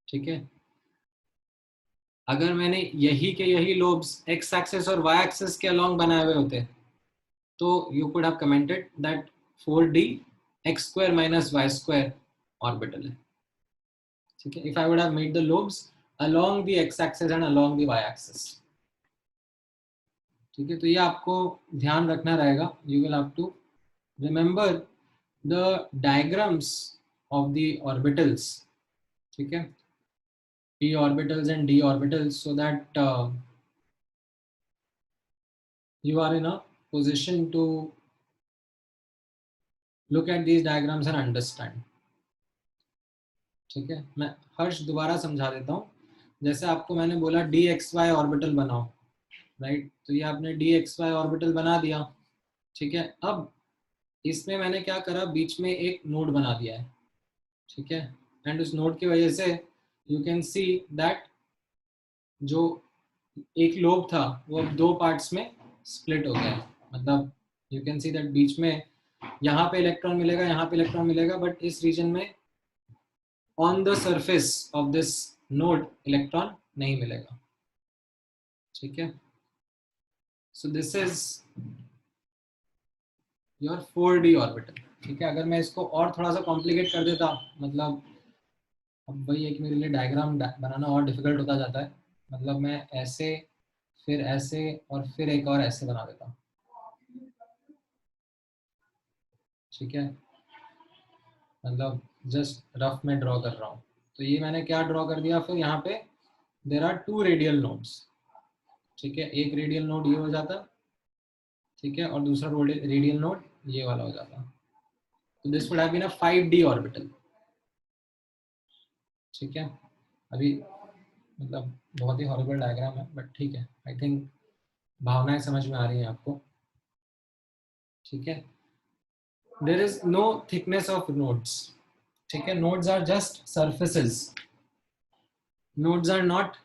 ठीक है। अगर मैंने यही के यही लोब्स x एक्सेस और y एक्सेस के अलोंग बनाए हुए होते तो you could have commented that 4d x square minus y square orbital है, ठीक है। If I would have made the lobes along the x axis and along the y axis, ठीक है। तो ये आपको ध्यान रखना रहेगा, you will have to remember the diagrams of the orbitals, ठीक है, p orbitals and d orbitals, so that you are in a position to look at these diagrams and understand, ठीक है। मैं हर्ष दोबारा समझा देता हूँ। जैसे आपको मैंने बोला डी एक्स वाई ऑर्बिटल बनाओ, राइट, तो ये आपने डी एक्स वाई ऑर्बिटल बना दिया, ठीक है। अब इसमें मैंने क्या करा, बीच में एक नोड बना दिया है, ठीक है। एंड उस नोड की वजह से यू कैन सी दैट जो एक लोब था वो अब 2 पार्ट्स में स्प्लिट हो गया है। मतलब यू कैन सी दैट बीच में यहाँ पे इलेक्ट्रॉन मिलेगा, यहाँ पे इलेक्ट्रॉन मिलेगा, बट इस रीजन में on the surface of this node electron नहीं मिलेगा, ठीक है। So this is your 4d orbital, ठीक है। अगर मैं इसको और थोड़ा सा कॉम्प्लिकेट कर देता, मतलब अब वही एक मेरे लिए डायग्राम बनाना और डिफिकल्ट होता जाता है। मतलब मैं ऐसे, फिर ऐसे, और फिर एक और ऐसे बना देता, ठीक है। मतलब जस्ट रफ में ड्रॉ कर रहा हूँ। तो ये मैंने क्या ड्रॉ कर दिया, फिर यहाँ पे देर आर 2 रेडियल नोड्स, ठीक है। एक रेडियल नोड ये हो जाता, ठीक है, और दूसरा रेडियल नोड ये वाला हो जाता। तो this would have been a 5d orbital, ठीक है। अभी मतलब बहुत ही हॉरिबल डायग्राम है, बट ठीक है, आई थिंक भावनाएं समझ में आ रही हैं आपको, ठीक है। There is no thickness of nodes, ठीक है। Nodes are just surfaces, nodes are not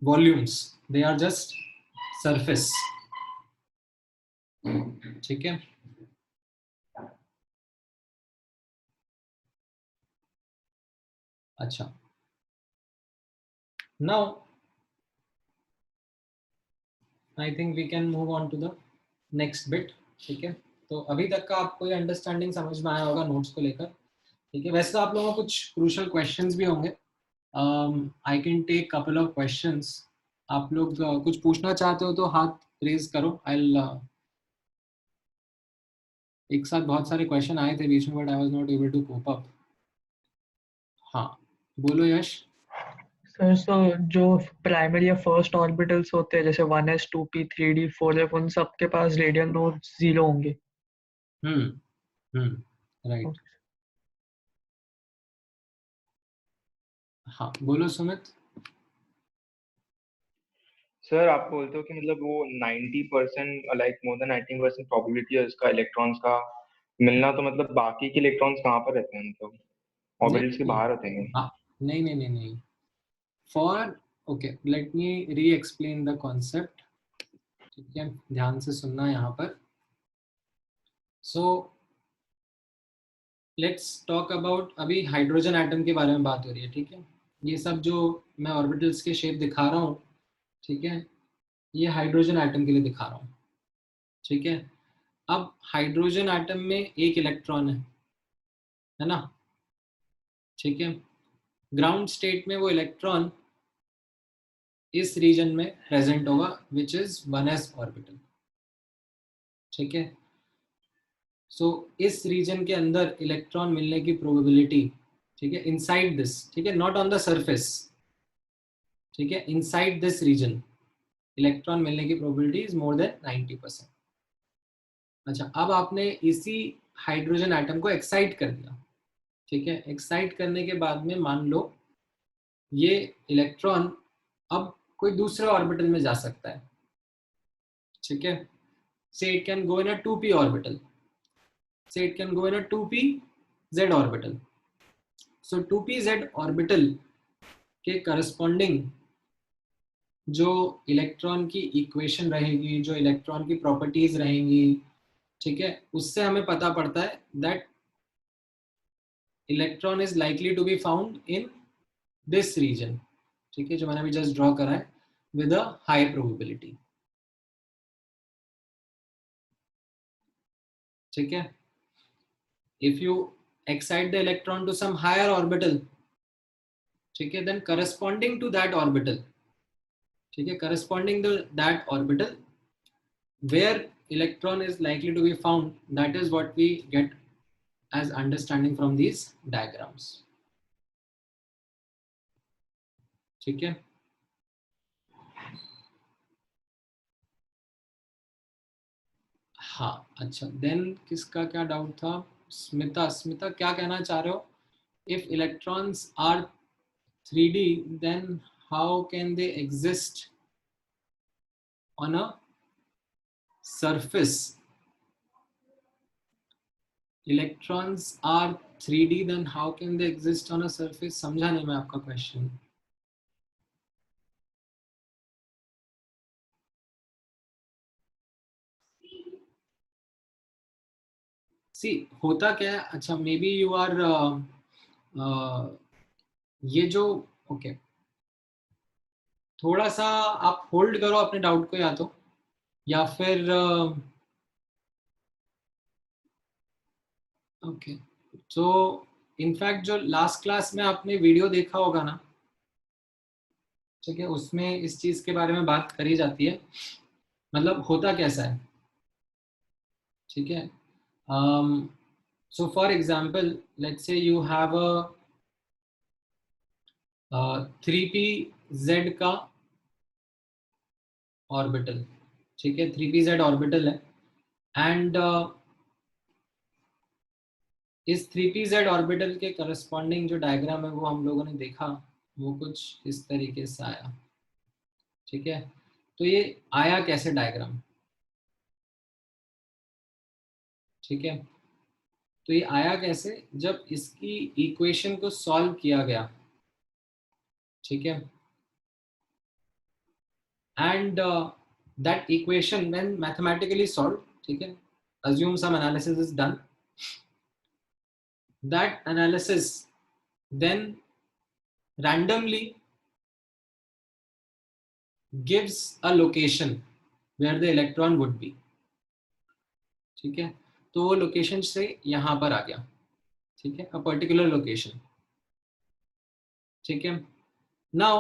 volumes, they are just surface, ठीक है। अच्छा, now I think we can move on to the next bit, ठीक है। तो अभी तक का आपको ये अंडरस्टैंडिंग समझ में आया होगा नोट्स को लेकर, ठीक है। वैसे तो आप लोगों को कुछ क्रूशियल क्वेश्चंस भी होंगे, I can take couple of questions. आप लोग कुछ पूछना चाहते हो तो हाथ रेज करो, आई एक साथ बहुत सारे क्वेश्चन आए थे बीच में, but I was not able to cope up. हाँ बोलो यश। सर सो जो प्राइमरी या फर्स्ट ऑर्बिटल्स होते हैं जैसे 1s 2p 3d 4f उन सब के पास रेडियल नोड्स 0 होंगे। राइट। हाँ बोलो सुमित। सर आप बोलते हो कि मतलब वो 90% लाइक मोर देन 90% प्रोबेबिलिटी है इसका इलेक्ट्रॉन्स का मिलना, तो मतलब बाकी के इलेक्ट्रॉन्स कहाँ पर रहते हैं, मतलब नहीं ऑर्बिटल्स के नहीं बाहर रहते हैं? नहीं नहीं नहीं नहीं। फॉर ओके लेट मी री एक्सप्लेन द कॉन्सेप्ट। ठीक है ध्यान से सुनना यहाँ पर। सो लेट्स टॉक अबाउट, अभी हाइड्रोजन एटम के बारे में बात हो रही है। ठीक है ये सब जो मैं ऑर्बिटल्स के शेप दिखा रहा हूँ, ठीक है ये हाइड्रोजन एटम के लिए दिखा रहा हूँ। ठीक है अब हाइड्रोजन एटम में एक इलेक्ट्रॉन है ना। ठीक है ग्राउंड स्टेट में वो इलेक्ट्रॉन इस रीजन में प्रेजेंट होगा विच इज 1s ऑर्बिटल। ठीक है सो इस रीजन के अंदर इलेक्ट्रॉन मिलने की प्रोबेबिलिटी, ठीक है इनसाइड दिस, ठीक है नॉट ऑन द सरफेस, ठीक है इनसाइड दिस रीजन इलेक्ट्रॉन मिलने की प्रोबेबिलिटी इज मोर देन 90%। अच्छा अब आपने इसी हाइड्रोजन एटम को एक्साइट कर दिया। ठीक है एक्साइट करने के बाद में मान लो ये इलेक्ट्रॉन अब कोई दूसरे ऑर्बिटल में जा सकता है। ठीक है say it can go in a 2p orbital, say it can go in a 2p z orbital. so 2p z orbital के करस्पॉन्डिंग जो इलेक्ट्रॉन की इक्वेशन रहेगी, जो इलेक्ट्रॉन की प्रॉपर्टीज रहेंगी, ठीक है उससे हमें पता पड़ता है that electron is likely to be found in this region. ठीक है जो मैंने अभी जस्ट ड्रॉ करा है विद अ हाई प्रोबेबिलिटी। ठीक है if you excite the electron to some higher orbital, ठीक है then corresponding to that orbital, ठीक है corresponding to that orbital where electron is likely to be found, that is what we get as understanding from these diagrams. ठीक है हाँ अच्छा then किसका क्या डाउट था? स्मिता, स्मिता क्या कहना चाह रहे हो? if electrons are 3D then how can they exist on a surface? Electrons are 3D then how can they exist on a surface? समझा नहीं मैं आपका क्वेश्चन। सी होता क्या है, अच्छा मे बी यू आर ये जो ओके थोड़ा सा आप होल्ड करो अपने डाउट को, या फिर ओके तो इनफैक्ट जो लास्ट क्लास में आपने वीडियो देखा होगा ना, ठीक है उसमें इस चीज के बारे में बात करी जाती है। मतलब होता कैसा है, ठीक है so for example let's say you have a 3pz का ऑर्बिटल। ठीक है 3pz ऑर्बिटल है एंड इस 3pz ऑर्बिटल के करस्पॉन्डिंग जो डायग्राम है वो हम लोगों ने देखा, वो कुछ इस तरीके से आया। ठीक है तो ये आया कैसे डायग्राम? ठीक है तो ये आया कैसे, जब इसकी इक्वेशन को सॉल्व किया गया। ठीक है and that equation when mathematically solve, ठीक है assume some analysis is done, that analysis then randomly gives a location where the electron would be। ठीक है तो वो लोकेशन से यहां पर आ गया। ठीक है a particular location। ठीक है now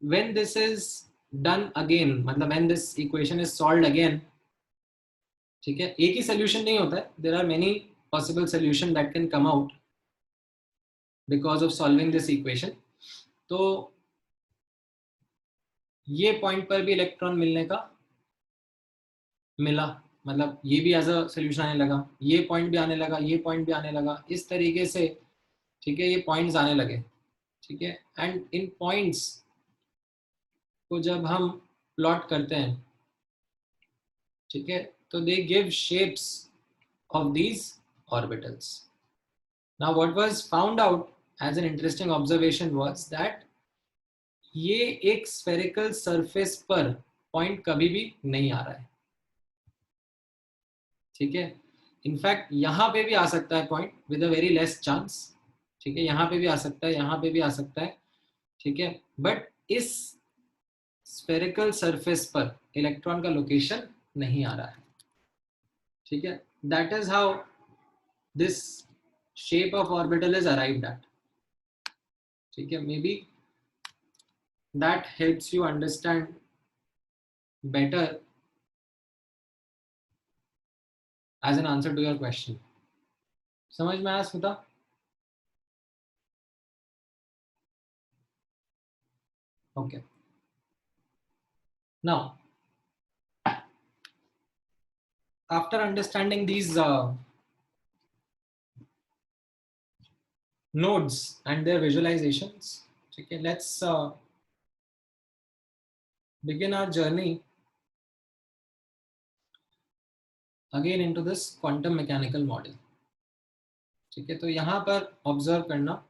when this is done again, मतलब when this equation is solved again, ठीक है एक ही solution नहीं होता है, there are many possible solution that can come out because of solving this equation। तो ये पॉइंट पर भी इलेक्ट्रॉन मिलने का मिला, मतलब ये भी एज अ सोल्यूशन आने लगा, ये पॉइंट भी आने लगा, ये पॉइंट भी आने लगा, इस तरीके से, ठीक है, ये पॉइंट्स आने लगे, ठीक है। एंड इन पॉइंट्स को जब हम प्लॉट करते हैं, ठीक है, तो they give shapes of these orbitals. Now what was found out as an interesting observation was that ये एक स्फेरिकल सरफेस पर पॉइंट कभी भी नहीं आ रहा है, ठीक है। इनफैक्ट यहाँ पे भी आ सकता है point with a very less chance, ठीक है, यहाँ पे भी आ सकता है, यहाँ पे भी आ सकता है, ठीक है, बट इस स्फेरिकल सरफेस पर इलेक्ट्रॉन का लोकेशन नहीं आ रहा है, ठीक है. That is how this shape of orbital is arrived at, ठीक है. Maybe that helps you understand better as an answer to your question. समझ में आया Smita? Okay. Now, after understanding these nodes and their visualizations, okay, let's begin our journey again into this quantum mechanical model. ठीक है, तो यहाँ पर observe करना,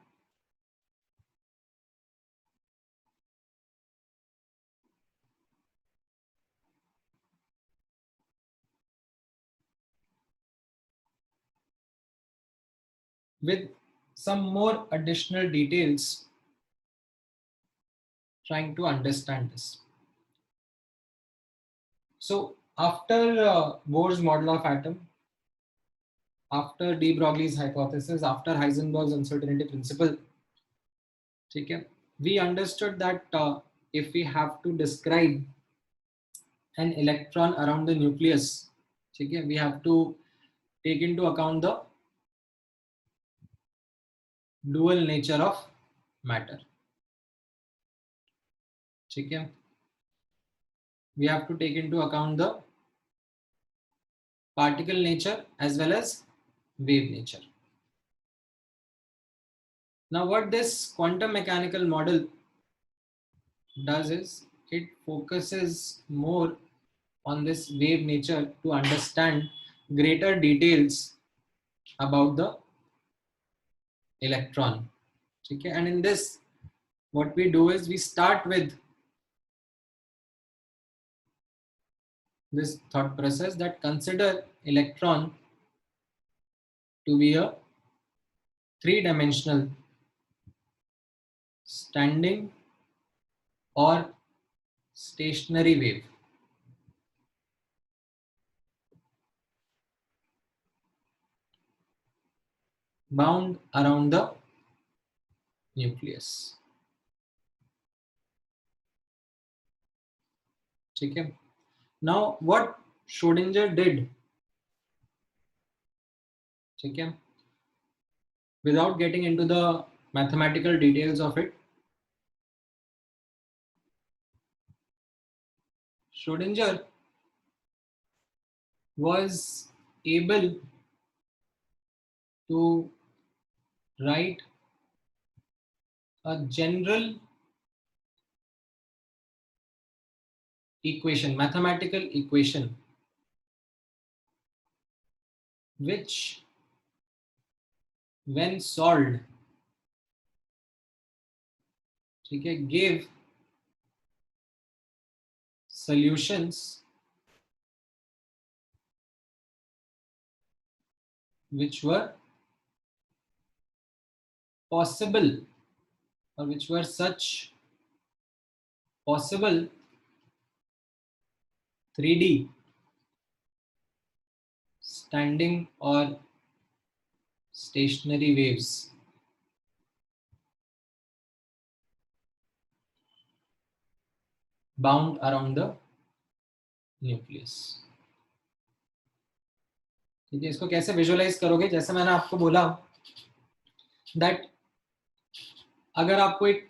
with some more additional details, trying to understand this. So after Bohr's model of atom, after de Broglie's hypothesis, after Heisenberg's uncertainty principle, ठीक है, we understood that if we have to describe an electron around the nucleus, ठीक है, we have to take into account the dual nature of matter, ठीक है, we have to take into account the particle nature as well as wave nature. Now what this quantum mechanical model does is it focuses more on this wave nature to understand greater details about the electron, okay. And in this, what we do is we start with this thought process that consider electron to be a three-dimensional standing or stationary wave. Bound around the nucleus. Okay. Now, what Schrodinger did, okay, without getting into the mathematical details of it, Schrodinger was able to write a general equation, mathematical equation, which when solved, okay, gave solutions which were possible, or which were such possible 3D standing or stationary waves bound around the nucleus. ठीक है, इसको कैसे visualise करोगे? जैसे मैंने आपको बोला that अगर आपको एक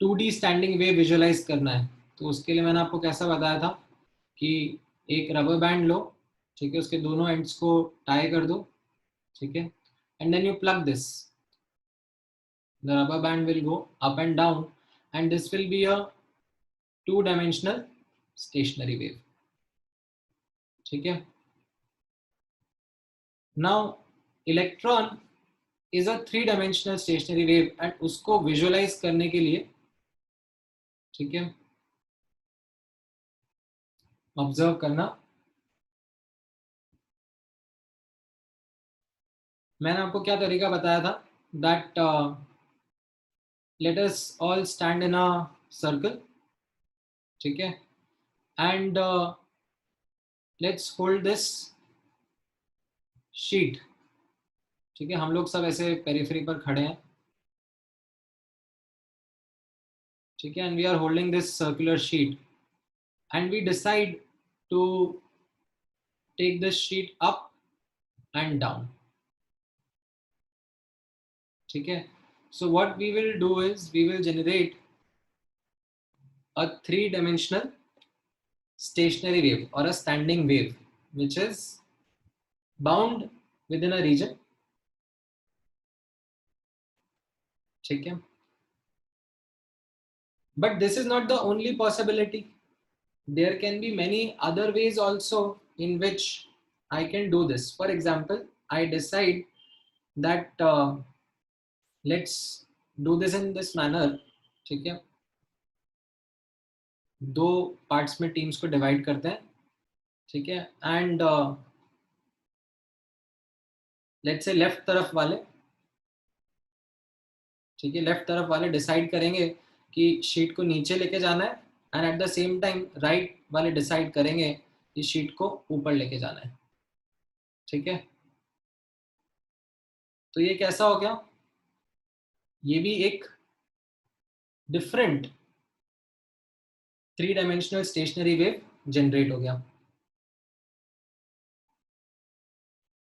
2D स्टैंडिंग वेव विजुअलाइज करना है, तो उसके लिए मैंने आपको कैसा बताया था कि एक रबर बैंड लो, ठीक है, उसके दोनों एंड्स को टाई कर दो, ठीक है, and then you pluck this, the rubber band will go up and down and this will be a 2-dimensional stationary wave, ठीक है. Now electron is a 3-dimensional stationary wave and उसको visualise करने के लिए, ठीक है, ऑब्जर्व करना, मैंने आपको क्या तरीका बताया था, that let us all stand in a circle, ठीक है, and let's hold this sheet, ठीक है, हम लोग सब ऐसे पेरिफेरी पर खड़े हैं, ठीक है, and we are holding this circular sheet and we decide to take this sheet up and down, ठीक है. So what we will do is we will generate a 3-dimensional stationary wave or a standing wave which is bound within a region, ठीक है. But this is not the only possibility. There can be many other ways also in which I can do this. For example, I decide that let's do this in this manner, ठीक है, दो parts में teams को divide करते हैं, ठीक है, and let's say left तरफ वाले, ठीक है, लेफ्ट तरफ वाले डिसाइड करेंगे कि शीट को नीचे लेके जाना है and at the same time right वाले डिसाइड करेंगे कि शीट को ऊपर लेके जाना है, ठीक है. तो ये कैसा हो गया, ये भी एक different 3-dimensional stationary wave generate हो गया,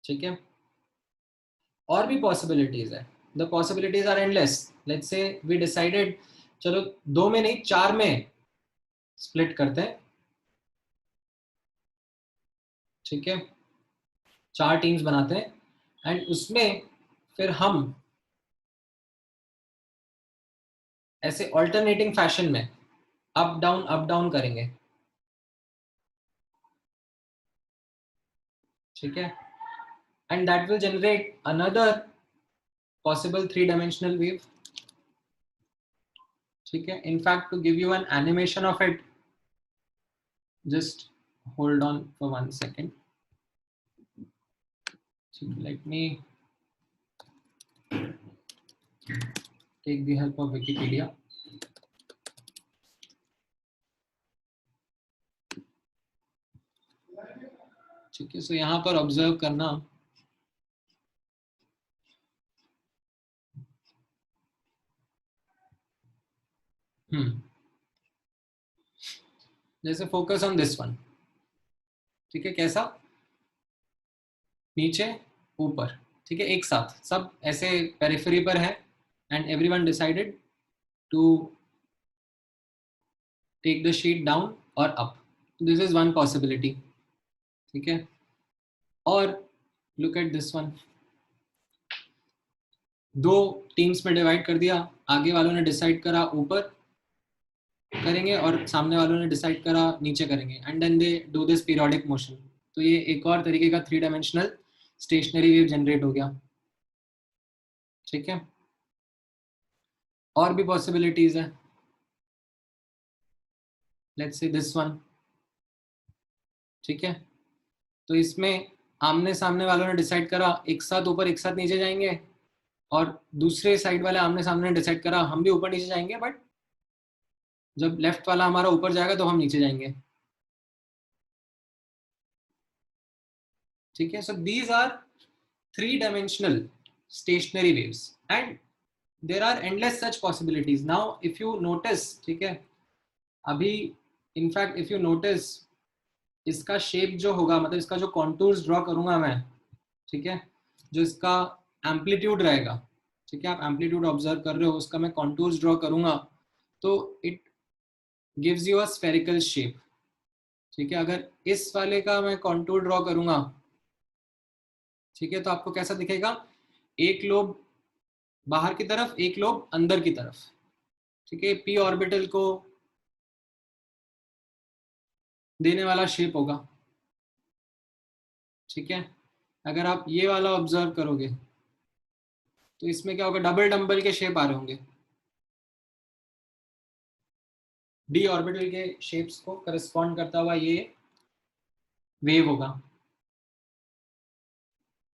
ठीक है. और भी पॉसिबिलिटीज है, the possibilities are endless. Let's say we decided चलो 2 में नहीं 4 में स्प्लिट करते हैं, ठीक है, 4 टीम्स बनाते हैं एंड उसमें फिर हम ऐसे ऑल्टरनेटिंग फैशन में अप डाउन करेंगे, ठीक है, and that will generate another possible 3-dimensional wave, ठीक है. In fact, to give you an animation of it, just hold on for 1 second. So let me take the help of Wikipedia. ठीक है, सो यहाँ पर observe करना, जैसे focus on this one, ठीक है, कैसा, नीचे ऊपर, ठीक है, एक साथ सब ऐसे पेरिफेरी पर है and everyone decided to take the sheet down और up. This is one possibility, ठीक है. और look at this one, 2 teams में डिवाइड कर दिया, आगे वालों ने डिसाइड करा ऊपर करेंगे और सामने वालों ने डिसाइड करा नीचे करेंगे and then they do this periodic motion. तो ये एक और तरीके का 3-dimensional स्टेशनरी वेव जनरेट हो गया, ठीक है. और भी पॉसिबिलिटीज है, लेट्स से दिस वन, ठीक है. तो इसमें आमने सामने वालों ने डिसाइड करा एक साथ ऊपर एक साथ नीचे जाएंगे और दूसरे साइड वाले आमने सामने ने डिसाइड करा हम भी ऊपर नीचे जाएंगे, बट जब लेफ्ट वाला हमारा ऊपर जाएगा तो हम नीचे जाएंगे, ठीक है. So these are 3-dimensional stationary waves and there are endless such possibilities. Now if you notice, ठीक है, अभी इनफैक्ट इफ यू नोटिस इसका शेप जो होगा, मतलब इसका जो कॉन्टूर्स ड्रॉ करूंगा मैं, ठीक है, जो इसका एम्पलीट्यूड रहेगा, ठीक है, आप एम्पलीट्यूड ऑब्जर्व कर रहे हो, उसका मैं कॉन्टूर्स ड्रॉ करूंगा, तो it gives you a spherical shape. ठीक है, अगर इस वाले का मैं कॉन्टूर ड्रॉ करूंगा, ठीक है, तो आपको कैसा दिखेगा, एक लोब बाहर की तरफ, एक लोब अंदर की तरफ। ठीक है, पी ऑर्बिटल को देने वाला शेप होगा। ठीक है, अगर आप ये वाला ऑब्जर्व करोगे तो इसमें क्या होगा, डबल डंबल के शेप आ रहे होंगे, डी ऑर्बिटल के शेप्स को करस्पॉन्ड करता हुआ ये वेव होगा।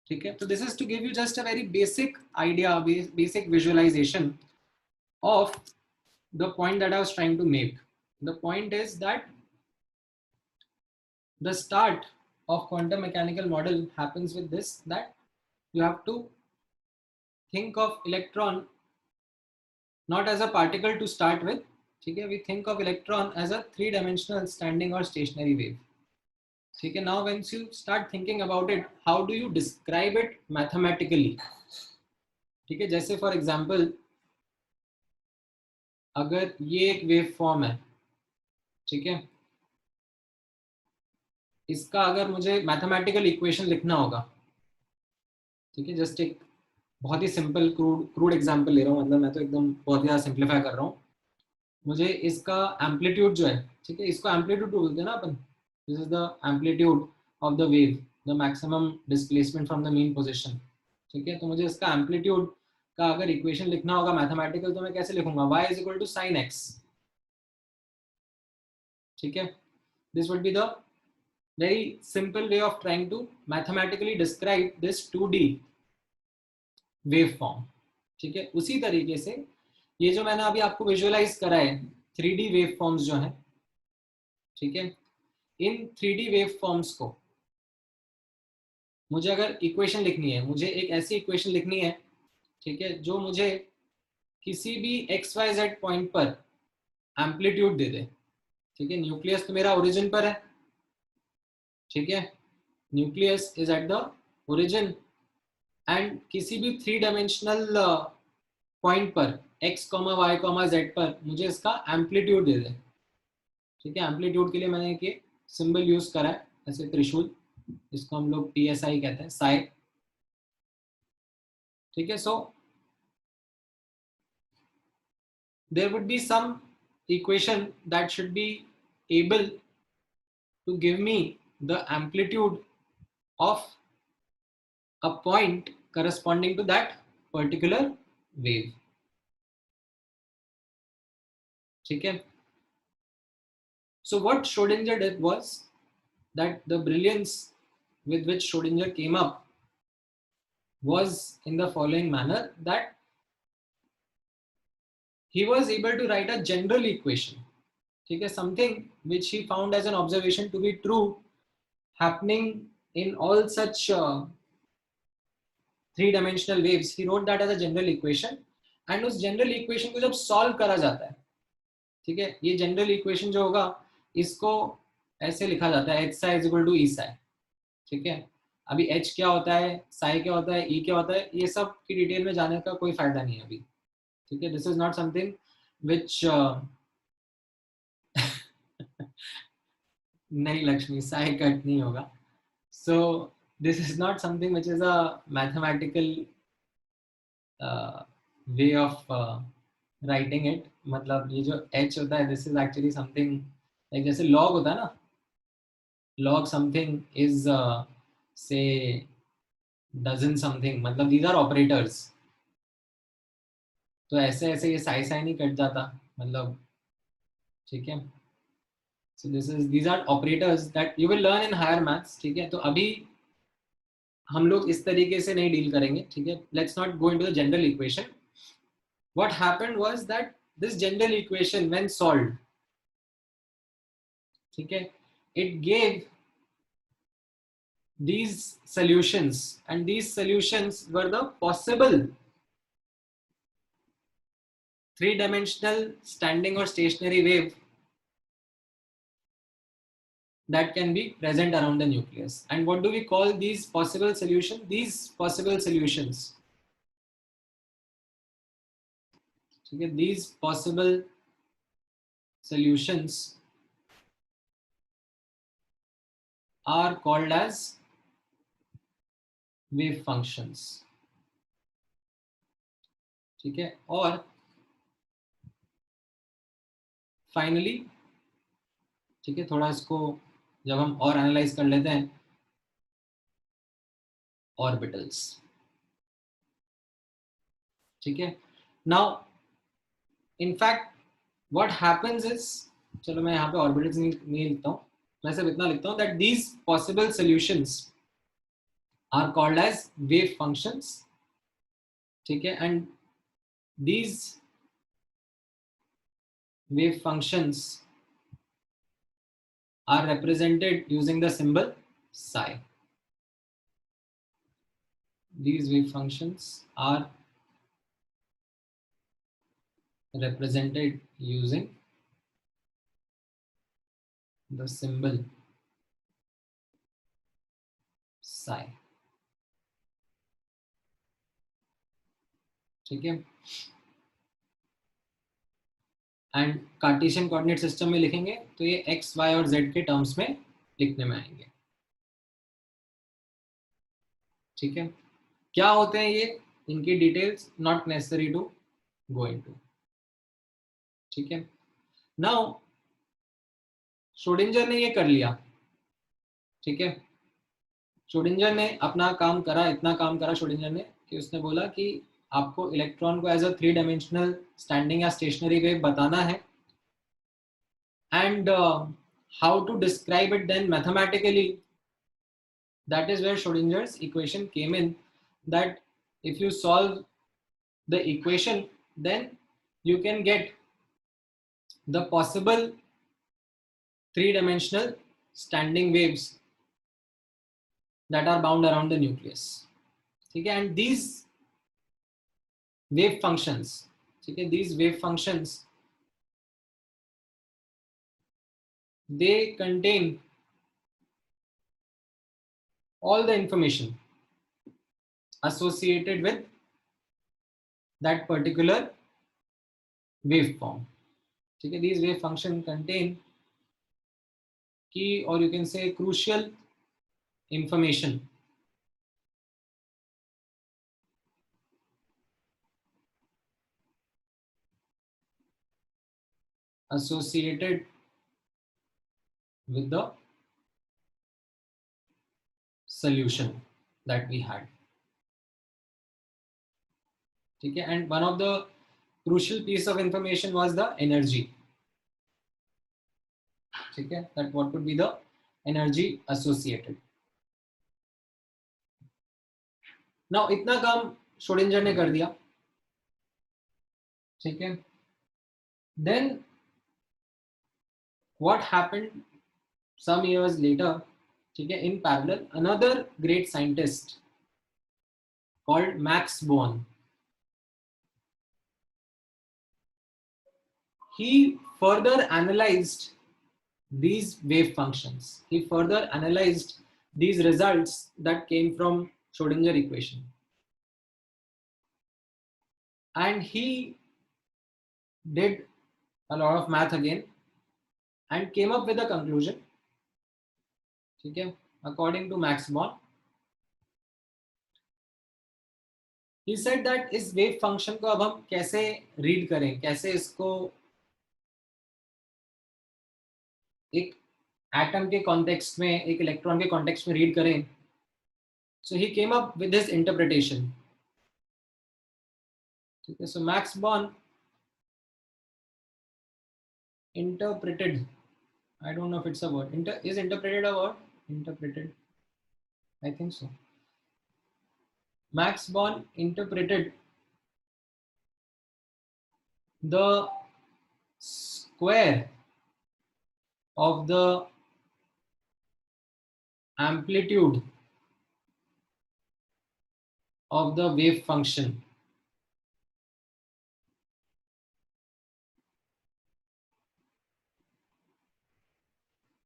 ठीक है, तो this is to give you just a very basic idea, basic visualisation of the point that I was trying to make. The point is that the start of quantum mechanical model happens with this, that you have to think of electron not as a particle to start with. Okay, we think of electron as a three-dimensional standing or stationary wave. Okay, now once you start thinking about it, how do you describe it mathematically? ठीक है, जैसे for example अगर ये एक wave form है, ठीक है, इसका अगर मुझे मैथमेटिकल इक्वेशन लिखना होगा, ठीक है, जस्ट एक बहुत ही सिंपल क्रूड एग्जांपल ले रहा हूँ, मतलब मैं तो एकदम बहुत ज़्यादा सिंप्लीफाई कर रहा हूँ। मुझे इसका एम्पलीट्यूड जो है, ठीक है, इसको एम्पलीट्यूड बोलते हैं ना अपन, this is the amplitude of the wave, the maximum displacement from the mean position. ठीक है, तो मुझे इसका एम्पलीट्यूड का अगर इक्वेशन लिखना होगा मैथमेटिकल, तो मैं कैसे लिखूंगा, y is equal to sine x। ठीक है, this would be the very simple way of trying to mathematically describe this 2D waveform। ठीक है, उसी तरीके से ये जो मैंने अभी आपको विजुअलाइज करा है 3D waveforms जो हैं, ठीक है, इन 3D waveforms को मुझे अगर इक्वेशन लिखनी है, मुझे एक ऐसी इक्वेशन लिखनी है, ठीक है, जो मुझे किसी भी XYZ पॉइंट पर एम्पलीट्यूड दे दे। ठीक है, न्यूक्लियस तो मेरा ओरिजिन पर है, ठीक है, nucleus is at the origin, and किसी भी थ्री डायमेंशनल पॉइंट पर x, y, z पर मुझे इसका एम्पलीट्यूड दे दे। ठीक है, एम्पलीट्यूड के लिए मैंने एक सिंबल यूज करा है, ऐसे त्रिशूल, इसको हम लोग PSI कहते हैं, साई। ठीक है, so there would be some equation that should be able to give me the amplitude of a point corresponding to that particular wave। ठीक है, so what Schrodinger did was that the brilliance with which Schrodinger came up was in the following manner, that he was able to write a general equation, ठीक है, something which he found as an observation to be true happening in all such three-dimensional waves। He wrote that as a general equation, and उस general equation को जब solve करा जाता है, ठीक है, ये general equation जो होगा इसको ऐसे लिखा जाता है, h psi is equal to e psi। ठीक है, अभी h क्या होता है, psi क्या होता है, e क्या होता है, ये सब की डिटेल में जाने का कोई फायदा नहीं है अभी। ठीक है, this is not something which नहीं लक्ष्मी, psi कट नहीं होगा। So this is not something which is a mathematical way of writing it। मतलब ये जो h होता है, this is actually something like जैसे log होता है ना, log something is say dozen something, मतलब these are operators। तो ऐसे ऐसे ये साई साई नहीं कट जाता, मतलब ठीक है। So these are operators that you will learn in higher maths। ठीक है, तो अभी हम लोग इस तरीके से नहीं डील करेंगे। ठीक है, let's not go into the general equation. What happened was that this general equation when solved, ठीक है, it gave these solutions, and these solutions were the possible three-dimensional standing or stationary wave that can be present around the nucleus। And what do we call these possible solutions? These possible solutions, okay, these possible solutions are called as wave functions. ठीक है, और finally, ठीक है, थोड़ा इसको जब हम और एनालाइज कर लेते हैं, ऑर्बिटल्स. ठीक है, now in fact what happens is, चलो मैं यहाँ पे ऑर्बिटल्स नहीं लिखता हूँ, मैं सिर्फ इतना लिखता हूँ that these possible solutions are called as wave functions. ठीक है, and these wave functions are represented using the symbol psi. These wave functions are represented using the symbol psi. ठीक है, एंड कार्टेशियन कोऑर्डिनेट सिस्टम में लिखेंगे तो ये x, y और z के टर्म्स में लिखने में आएंगे. ठीक है, क्या होते हैं ये, इनकी details not necessary to go into. ठीक है, नाउ श्रोडिंगर ने ये कर लिया. ठीक है, श्रोडिंगर ने अपना काम करा, इतना काम करा श्रोडिंगर ने कि उसने बोला कि आपको इलेक्ट्रॉन को एज अ 3 डायमेंशनल स्टैंडिंग या स्टेशनरी वेव बताना है, and how to describe it then mathematically. That is where Schrodinger's equation came in, that if you solve the equation, then you can get the possible 3-dimensional standing waves that are bound around the nucleus. Okay, and these wave functions, okay, these wave functions, they contain all the information associated with that particular waveform. ठीक है, these wave function contain key, or you can say crucial information associated with the solution that we had. ठीक है, and one of the crucial piece of information was the energy. ठीक है, that what could be the energy associated. Now इतना काम Schrodinger ने कर दिया. ठीक है, then what happened some years later, ठीक है, in parallel another great scientist called Max Born, he further analyzed these wave functions. He further analyzed these results that came from Schrodinger equation, and he did a lot of math again and came up with a conclusion. ठीक है, according to Max Born, he said that इस wave function को अब हम कैसे read करें, कैसे इसको एक एटम के कॉन्टेक्स्ट में, एक इलेक्ट्रॉन के कॉन्टेक्स्ट में रीड करें. So he came up with his interpretation. ठीक है, so Max Born interpreted, I don't know if it's a word, is interpreted a word, interpreted, I think so. Max Born interpreted the square of the amplitude of the wave function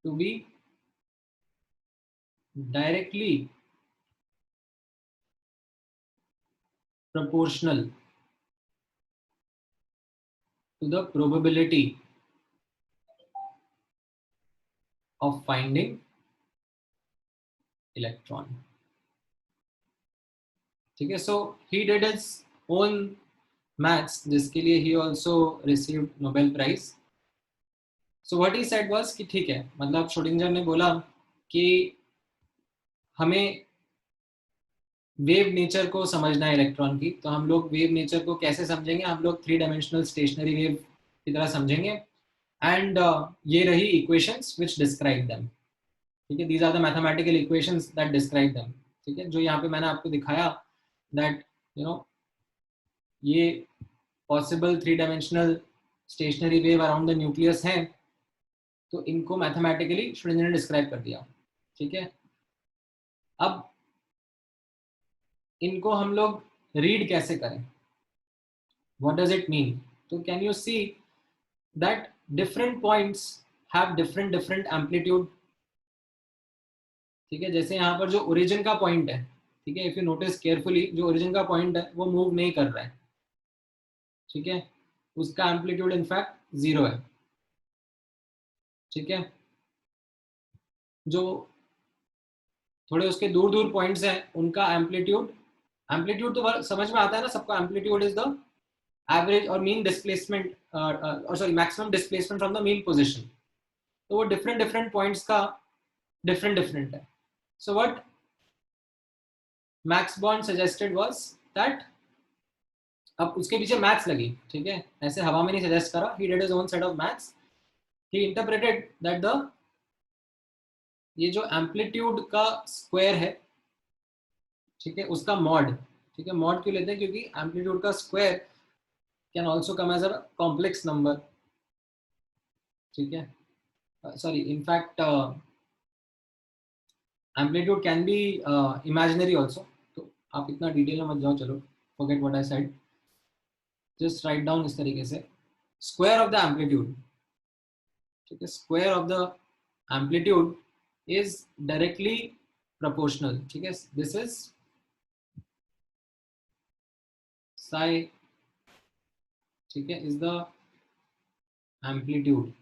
to be directly proportional to the probability of finding electron. ठीक है, so he did his own maths जिसके लिए he also received Nobel Prize. So what he said was कि ठीक है, मतलब Schrodinger ने बोला कि हमें वेव नेचर को समझना है इलेक्ट्रॉन की, तो हम लोग वेव नेचर को कैसे समझेंगे, हम लोग 3 डायमेंशनल स्टेशनरी वेव की तरह समझेंगे, एंड ये रही इक्वेशंस व्हिच डिस्क्राइब देम. ठीक है, these are the mathematical equations that describe them. ठीक है, जो यहाँ पे मैंने आपको दिखाया दैट यू नो ये possible 3 dimensional stationary wave around the nucleus हैं, तो इनको मैथमेटिकली श्रोडिंगर ने डिस्क्राइब कर दिया. ठीक है, अब इनको हम लोग रीड कैसे करें, व्हाट डज इट मीन? तो can you see that different points have different amplitude. ठीक है, जैसे यहाँ पर जो ओरिजिन का पॉइंट है, ठीक है, इफ यू नोटिस केयरफुली, जो ओरिजिन का पॉइंट है वो मूव नहीं कर रहा है. ठीक है, उसका एम्पलीट्यूड इनफैक्ट 0 है. ठीक है, जो थोड़े उसके दूर दूर पॉइंट्स हैं उनका एम्पलीट्यूड तो समझ में आता है ना सबको. एम्पलीट्यूड इज द एवरेज और मीन डिस्प्लेसमेंट, और sorry maximum displacement from the mean position. तो वो डिफरेंट पॉइंट्स का डिफरेंट है. So what max born suggested was that, अब उसके पीछे मैथ्स लगी. ठीक है, ऐसे हवा में नहीं सजेस्ट करा, he did his own set of maths. He interpreted that the ये जो एम्पलीट्यूड का स्क्वायर है, ठीक है, उसका मॉड. ठीक है, मॉड क्यों लेते हैं? क्योंकि एम्पलीट्यूड का square can also come as a complex number. ठीक है, sorry, in fact amplitude can be imaginary also. तो आप इतना डिटेल में मत जाओ, चलो forget what I said, just write down इस तरीके से स्क्वायर ऑफ द एम्पलीट्यूड. ठीक है, square of the amplitude is directly proportional. ठीक है, this is psi. ठीक है, is the amplitude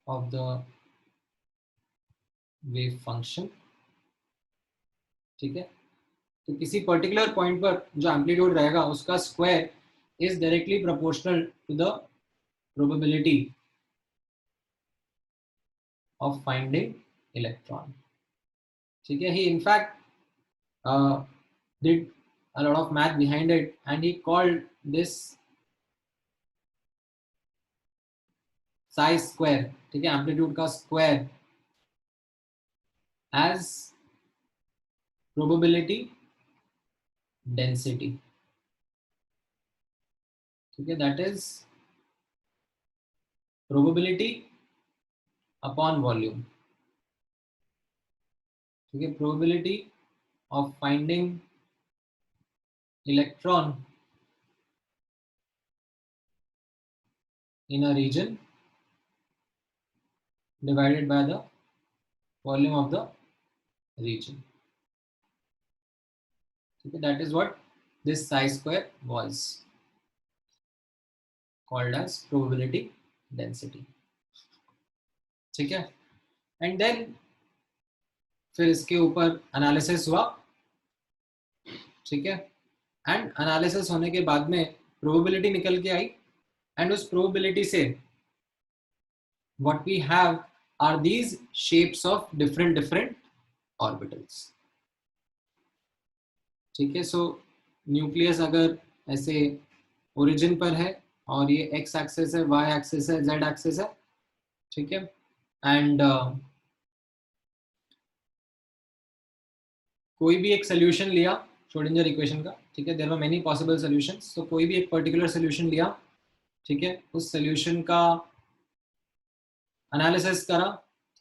of the wave function. ठीक है, तो किसी पर्टिकुलर पॉइंट पर जो एम्पलीट्यूड रहेगा उसका square is directly proportional to the probability of finding electron. ठीक है, he in fact did a lot of math behind it and he called this psi square, ठीक है, एम्पलीट्यूड का स्क्वायर, as probability density. ठीक है, that is probability upon volume. ठीक है, probability of finding electron in a region divided by the volume of the region. ठीक है, that is what this psi square was called as probability density. ठीक है, and then फिर इसके ऊपर analysis हुआ. ठीक है, एंड एनालिसिस होने के बाद में प्रोबेबिलिटी निकल के आई, एंड उस प्रोबेबिलिटी से what we have are these shapes of different orbitals. ठीक है, सो न्यूक्लियस अगर ऐसे ओरिजिन पर है और ये एक्स एक्सिस है, वाई एक्सिस है, जेड एक्सिस है. ठीक है, एंड कोई भी एक सोल्यूशन लिया श्रोडिंगर इक्वेशन का. ठीक है, there were many possible solutions, तो कोई भी एक पर्टिकुलर सोल्यूशन लिया. ठीक है, उस सोल्यूशन का एनालिसिस करा.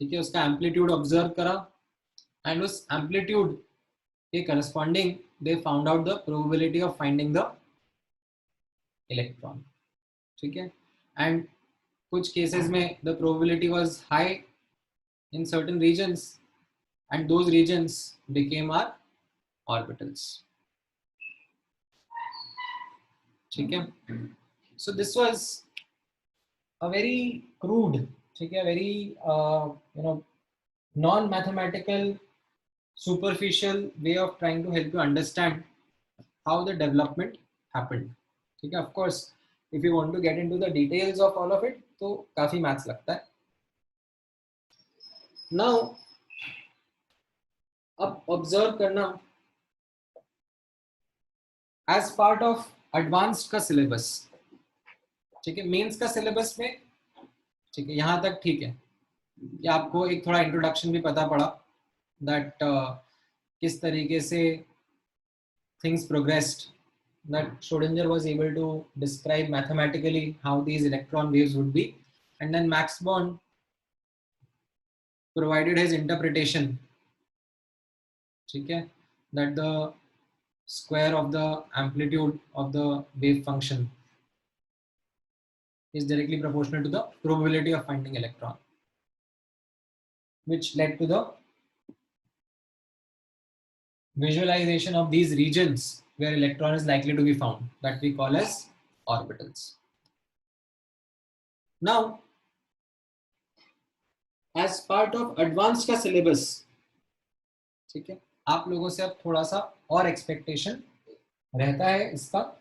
ठीक है, उसका एम्पलीट्यूड ऑब्जर्व करा, एंड उस एम्पलीट्यूड के corresponding they found out the probability of finding the electron. ठीक है, एंड कुछ केसेस में the probability was high in certain regions, and those regions became our orbitals. ठीक है, so this was a very crude, ठीक है, very non-mathematical, superficial way of trying to help you understand how the development happened. ठीक है, of course, if you want to get into the details of all of it, तो काफी maths लगता है. Now, अब observe करना as part of advanced का syllabus. ठीक है, मेंस का सिलेबस में, ठीक है, यहाँ तक ठीक है कि आपको एक थोड़ा इंट्रोडक्शन भी पता पड़ा दैट किस तरीके से things progressed, that Schrodinger was able to describe mathematically how these electron waves would be, and then Max Born provided his interpretation, ठीक है, that the square of the amplitude of the wave function is directly proportional to the probability of finding electron, which led to the visualization of these regions where electron is likely to be found, that we call as orbitals. Now, as part of advanced का syllabus, ठीक है, आप लोगों से अब थोड़ा सा और expectation रहता है इसका,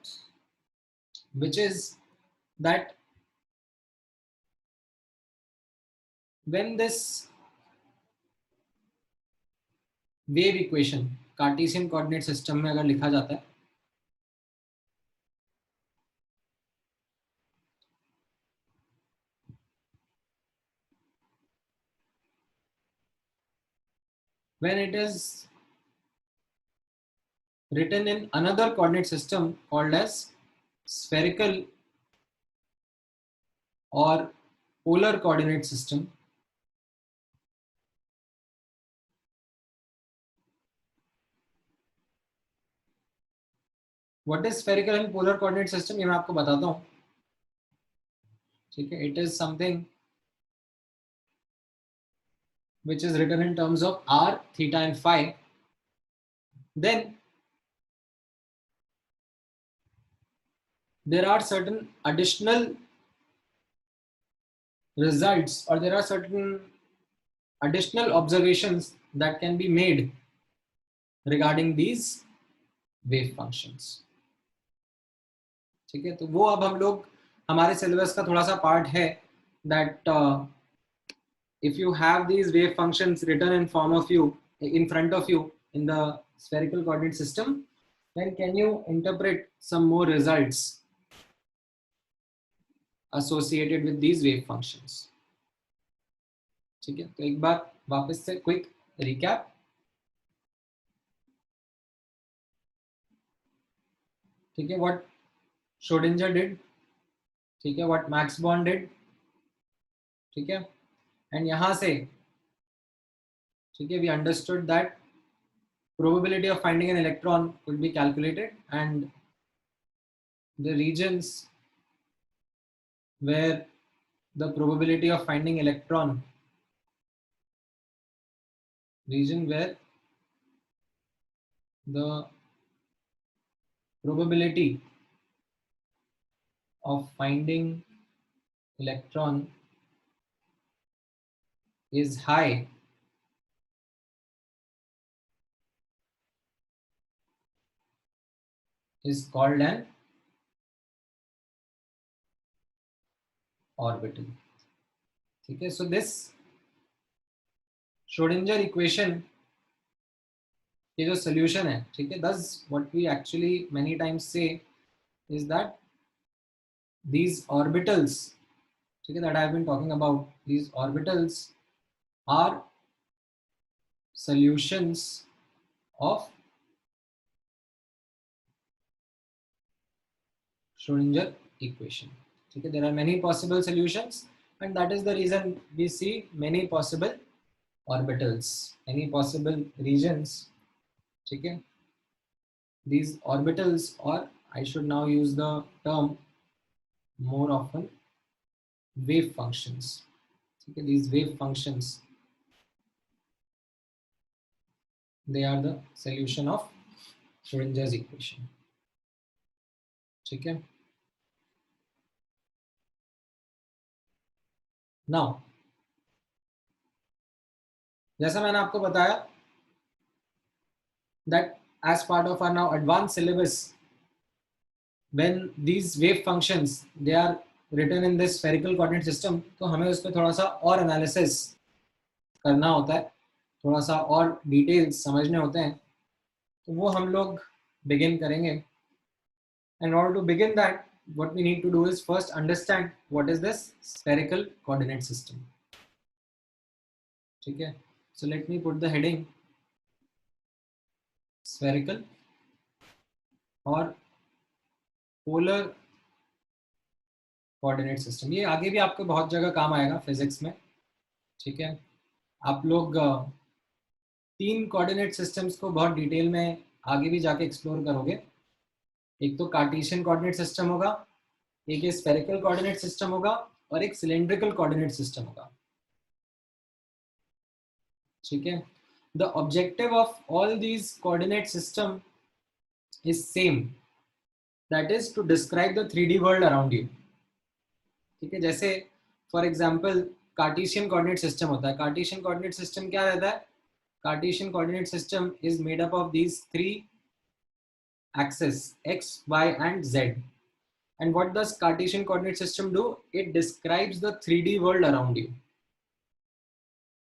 which is that when this wave equation Cartesian coordinate system में अगर लिखा जाता है, when it is written in another coordinate system called as spherical or polar coordinate system, what is spherical and polar coordinate system, ये मैं आपको बताता हूँ, ठीक है. It is something which is written in terms of r, theta and phi. Then there are certain additional results, or there are certain additional observations that can be made regarding these wave functions. ठीक है, तो वो अब हम लोग हमारे syllabus का थोड़ा सा पार्ट है, that if you have these wave functions written in form of you in front of you in the spherical coordinate system, then can you interpret some more results associated with these wave functions. ठीक है, तो एक बार वापस से quick recap. ठीक है, what Schrodinger did, ठीक है, what Max Born did, ठीक है, and यहाँ से, ठीक है, we understood that probability of finding an electron could be calculated, and the regions where the probability of finding electron, region where the probability of finding electron is high is called an orbital. ठीक है, so this Schrodinger equation ये जो solution है, ठीक है, thus what we actually many times say is that these orbitals, ठीक है, that I have been talking about, these orbitals are solutions of Schrodinger equation. ठीक है, there are many possible solutions, and that is the reason we see many possible orbitals, many possible regions. ठीक है, these orbitals, or I should now use the term more often, wave functions. ठीक है, these wave functions, they are the solution of Schrodinger's equation. ठीक है, now जैसा मैंने आपको बताया that as part of our now advanced syllabus, when these wave functions they are written in this spherical coordinate system, तो हमें उस पर थोड़ा सा और एनालिसिस करना होता है, थोड़ा सा और डिटेल्स समझने होते हैं, तो वो हम लोग बिगिन करेंगे. In order to begin that, what we need to do is first understand what is this spherical coordinate system. ठीक है, so let me put the heading spherical और polar कोऑर्डिनेट सिस्टम. ये आगे भी आपको बहुत जगह काम आएगा फिजिक्स में. ठीक है, आप लोग 3 कोऑर्डिनेट सिस्टम्स को बहुत डिटेल में आगे भी जाके एक्सप्लोर करोगे. एक तो कार्टेशियन कोऑर्डिनेट सिस्टम होगा, एक स्फेरिकल कोऑर्डिनेट सिस्टम होगा और एक सिलेंड्रिकल कोऑर्डिनेट सिस्टम होगा. ठीक है, the objective of all these coordinate system is same, that is to describe the 3D world around you. ठीक है, जैसे for example Cartesian coordinate system होता है. कार्टेशियन कोऑर्डिनेट सिस्टम क्या रहता है? Cartesian coordinate system is made up of these 3 axes x, y and z. And what does Cartesian coordinate system do? It describes the 3D world around you.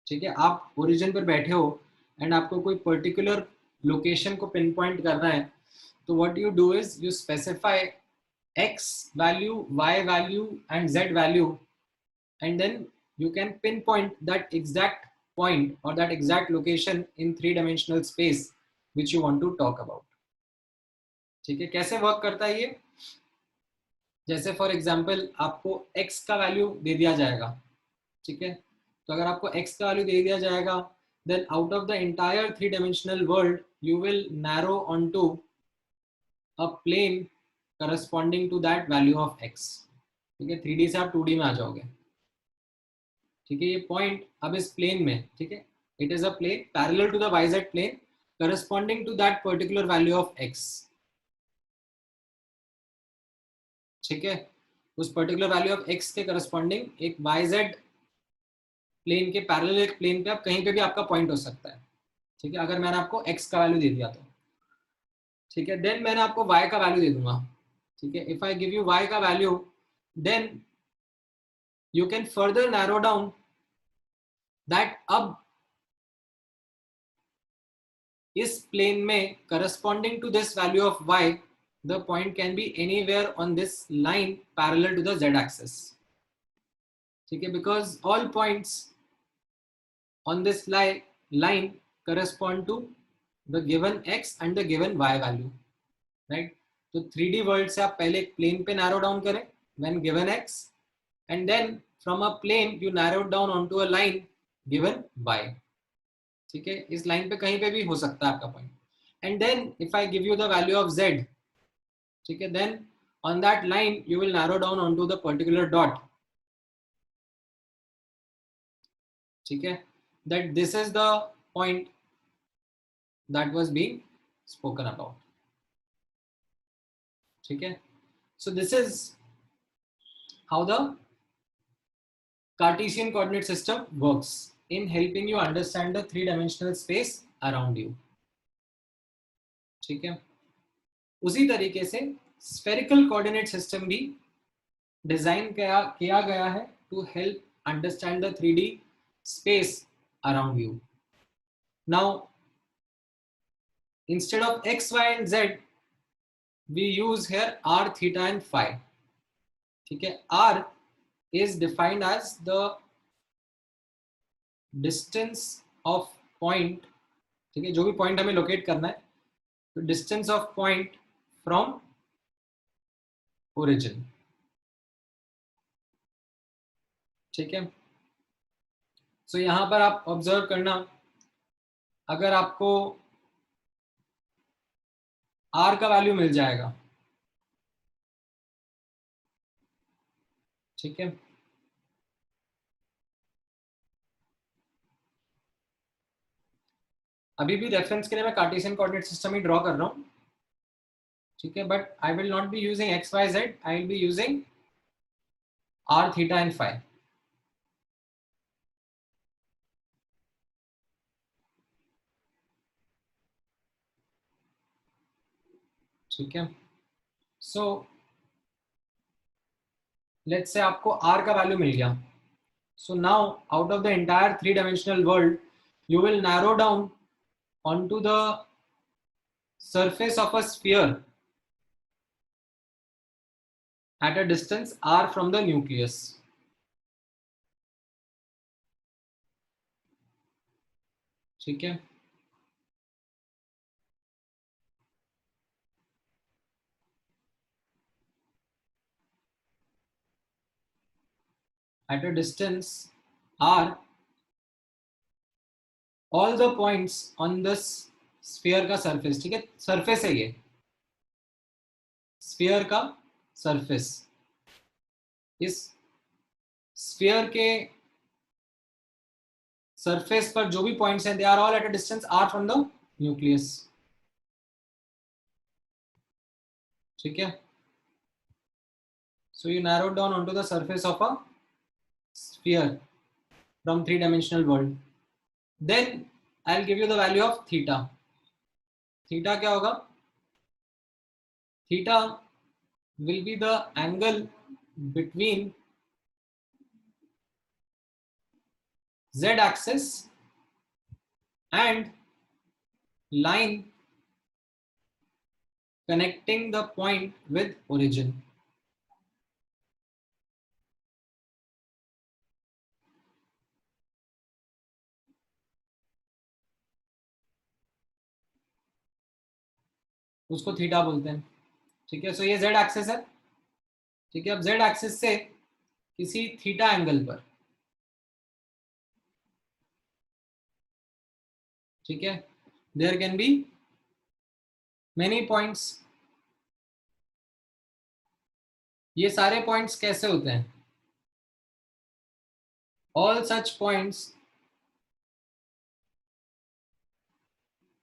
ठीक है, आप origin पर बैठे हो and आपको कोई पर्टिकुलर लोकेशन को pin point करना है, तो what you do is you specify x value, y value and z value, and then you can pinpoint that exact point or that exact location in 3-dimensional space which you want to talk about. ठीक है, कैसे work करता है ये? जैसे for example आपको x का value दे दिया जाएगा. ठीक है, तो अगर आपको x का वैल्यू दे दिया जाएगा, then out of the entire 3-dimensional world you will narrow onto a plane corresponding to that value of x. ठीक है, 3D से आप 2D में आ जाओगे. ठीक है, ये पॉइंट अब इस प्लेन में, ठीक है, it is a plane parallel to the yz plane corresponding to that particular value of x. ठीक है, उस पर्टिकुलर वैल्यू ऑफ x के करस्पॉन्डिंग एक yz प्लेन के पैरेलल एक प्लेन पे आप कहीं पे भी आपका पॉइंट हो सकता है. ठीक है, अगर मैंने आपको x का वैल्यू दे दिया तो ठीक है, देन मैंने आपको y का वैल्यू दे दूंगा. ठीक है, if I give you y का value, then you can further narrow down that अब इस प्लेन में corresponding to this value of y, the point can be anywhere on this line parallel to the z axis. ठीक है, because all points on this line correspond to the given x and the given y value, right? तो 3D world से आप पहले एक plane पे narrow down करें when given x, and then from a plane you narrow down onto a line given y. ठीक है, इस लाइन पे कहीं पे भी हो सकता है आपका point. and then if I give you the value of z, ठीक है, then on that line you will narrow down onto the particular dot. ठीक है, that this is the point that was being spoken about. ठीक है, so this is how the Cartesian coordinate system works in helping you understand the 3-dimensional space around you. ठीक है, उसी तरीके से spherical coordinate system भी design किया गया है to help understand the 3D space around you. Now instead of x, y and z we use here r, theta and phi. ठीक है, r is defined as the distance of point. ठीक है, जो भी point हमें locate करना है, तो distance of point from origin. ठीक है, सो यहां पर आप ऑब्जर्व करना, अगर आपको r का वैल्यू मिल जाएगा, ठीक है, अभी भी रेफरेंस के लिए मैं कार्टेशियन कोऑर्डिनेट सिस्टम ही ड्रॉ कर रहा हूं. ठीक है, but I will not be using x, y, z, I will be using r, theta and phi. ठीक है. सो लेट्स से आपको r का वैल्यू मिल गया. So now out of the entire three-dimensional world, you will narrow down onto the surface of a sphere at a distance r from the nucleus. ठीक है. At a distance r, all the points on this sphere का surface. ठीक है, surface है ये, sphere का surface. इस sphere के surface पर जो भी points हैं, they are all at a distance r from the nucleus. ठीक है. So you narrow down onto the surface of a sphere from three-dimensional world. Then I'll give you the value of theta. Theta क्या होगा? Theta will be the angle between z-axis and line connecting the point with origin. उसको theta बोलते हैं. ठीक है. सो ये z axis है. ठीक है. अब z एक्सिस से किसी थीटा एंगल पर, ठीक है, there can be many points. ये सारे पॉइंट्स कैसे होते हैं? All such points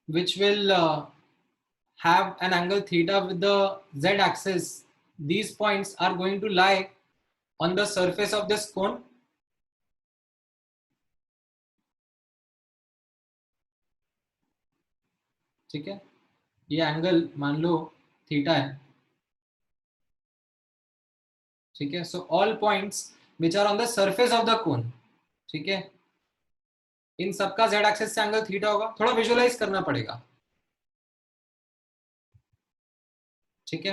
which will have an angle theta with the z axis, these points are going to lie on the surface of this cone. ठीक है. ये angle मान लो theta है. ठीक है. So all points which are on the surface of the cone. ठीक है. इन सबका z एक्सिस से एंगल थीटा होगा. थोड़ा विजुअलाइज करना पड़ेगा. ठीक है.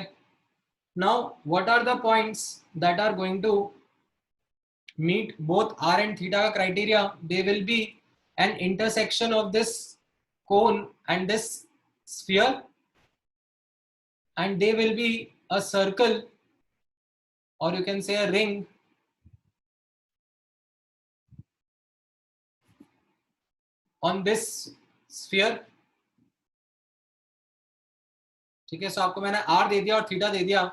Now what are the points that are going to meet both r and theta का criteria? They will be an intersection of this cone and this sphere, and they will be a circle, or you can say a ring, on this sphere. ठीक है. सो आपको मैंने r दे दिया और theta दे दिया.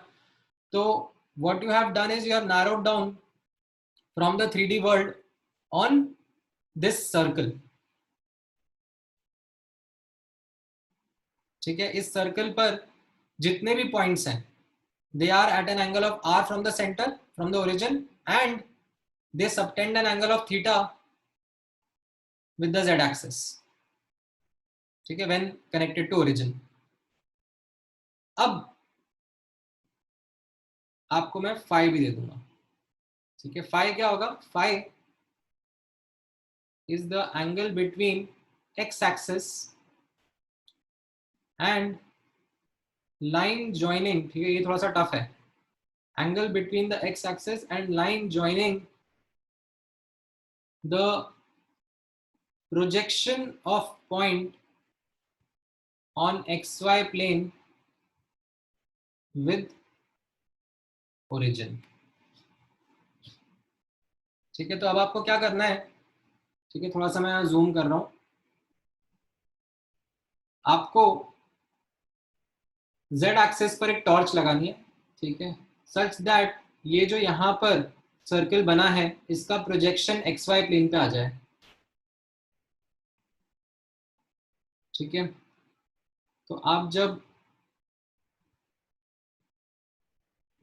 तो what you have done is you have narrowed down from the 3D world on this circle. ठीक है. इस सर्कल पर जितने भी पॉइंट्स हैं, they are at an angle of r from the center, from the origin, and they subtend an angle of theta with the z axis. ठीक है. when connected to origin. अब आपको मैं फाई भी दे दूंगा. ठीक है. फाई क्या होगा? Phi is the angle between x axis and line joining. ठीक है. ये थोड़ा सा टफ है. Angle between the x axis and line joining the projection of point on xy plane with origin. ठीक है. तो अब आपको क्या करना है? ठीक है. थोड़ा सा मैं जूम कर रहा हूं. आपको z एक्सिस पर एक टॉर्च लगानी है. ठीक है. सच दैट ये जो यहां पर सर्कल बना है, इसका प्रोजेक्शन xy प्लेन पे आ जाए. ठीक है. तो आप जब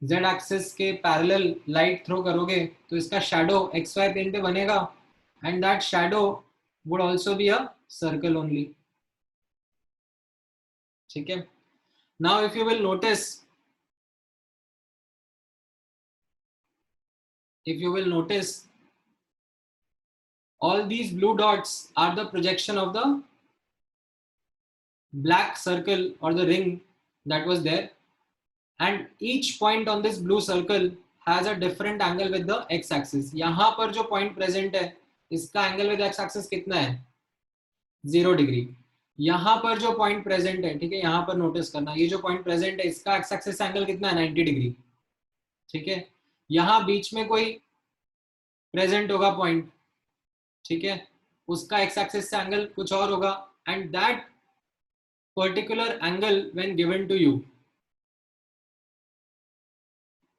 z एक्सिस के पैरेलल लाइट थ्रो करोगे तो इसका शैडो xy प्लेन पे बनेगा, and that shadow would also be a circle only. ठीक है. Now if you will notice, all these blue dots are the projection of the black circle or the ring that was there, and each point on this blue circle has a different angle with the x axis. यहाँ पर जो point present है इसका angle with x axis कितना है 0 degree. यहाँ पर जो point present है, ठीक है, यहाँ पर notice करना, ये जो point present है इसका x axis angle कितना है 90 डिग्री. ठीक है, यहाँ बीच में कोई present होगा point, ठीक है, उसका x axis से angle कुछ और होगा, and that particular angle when given to you,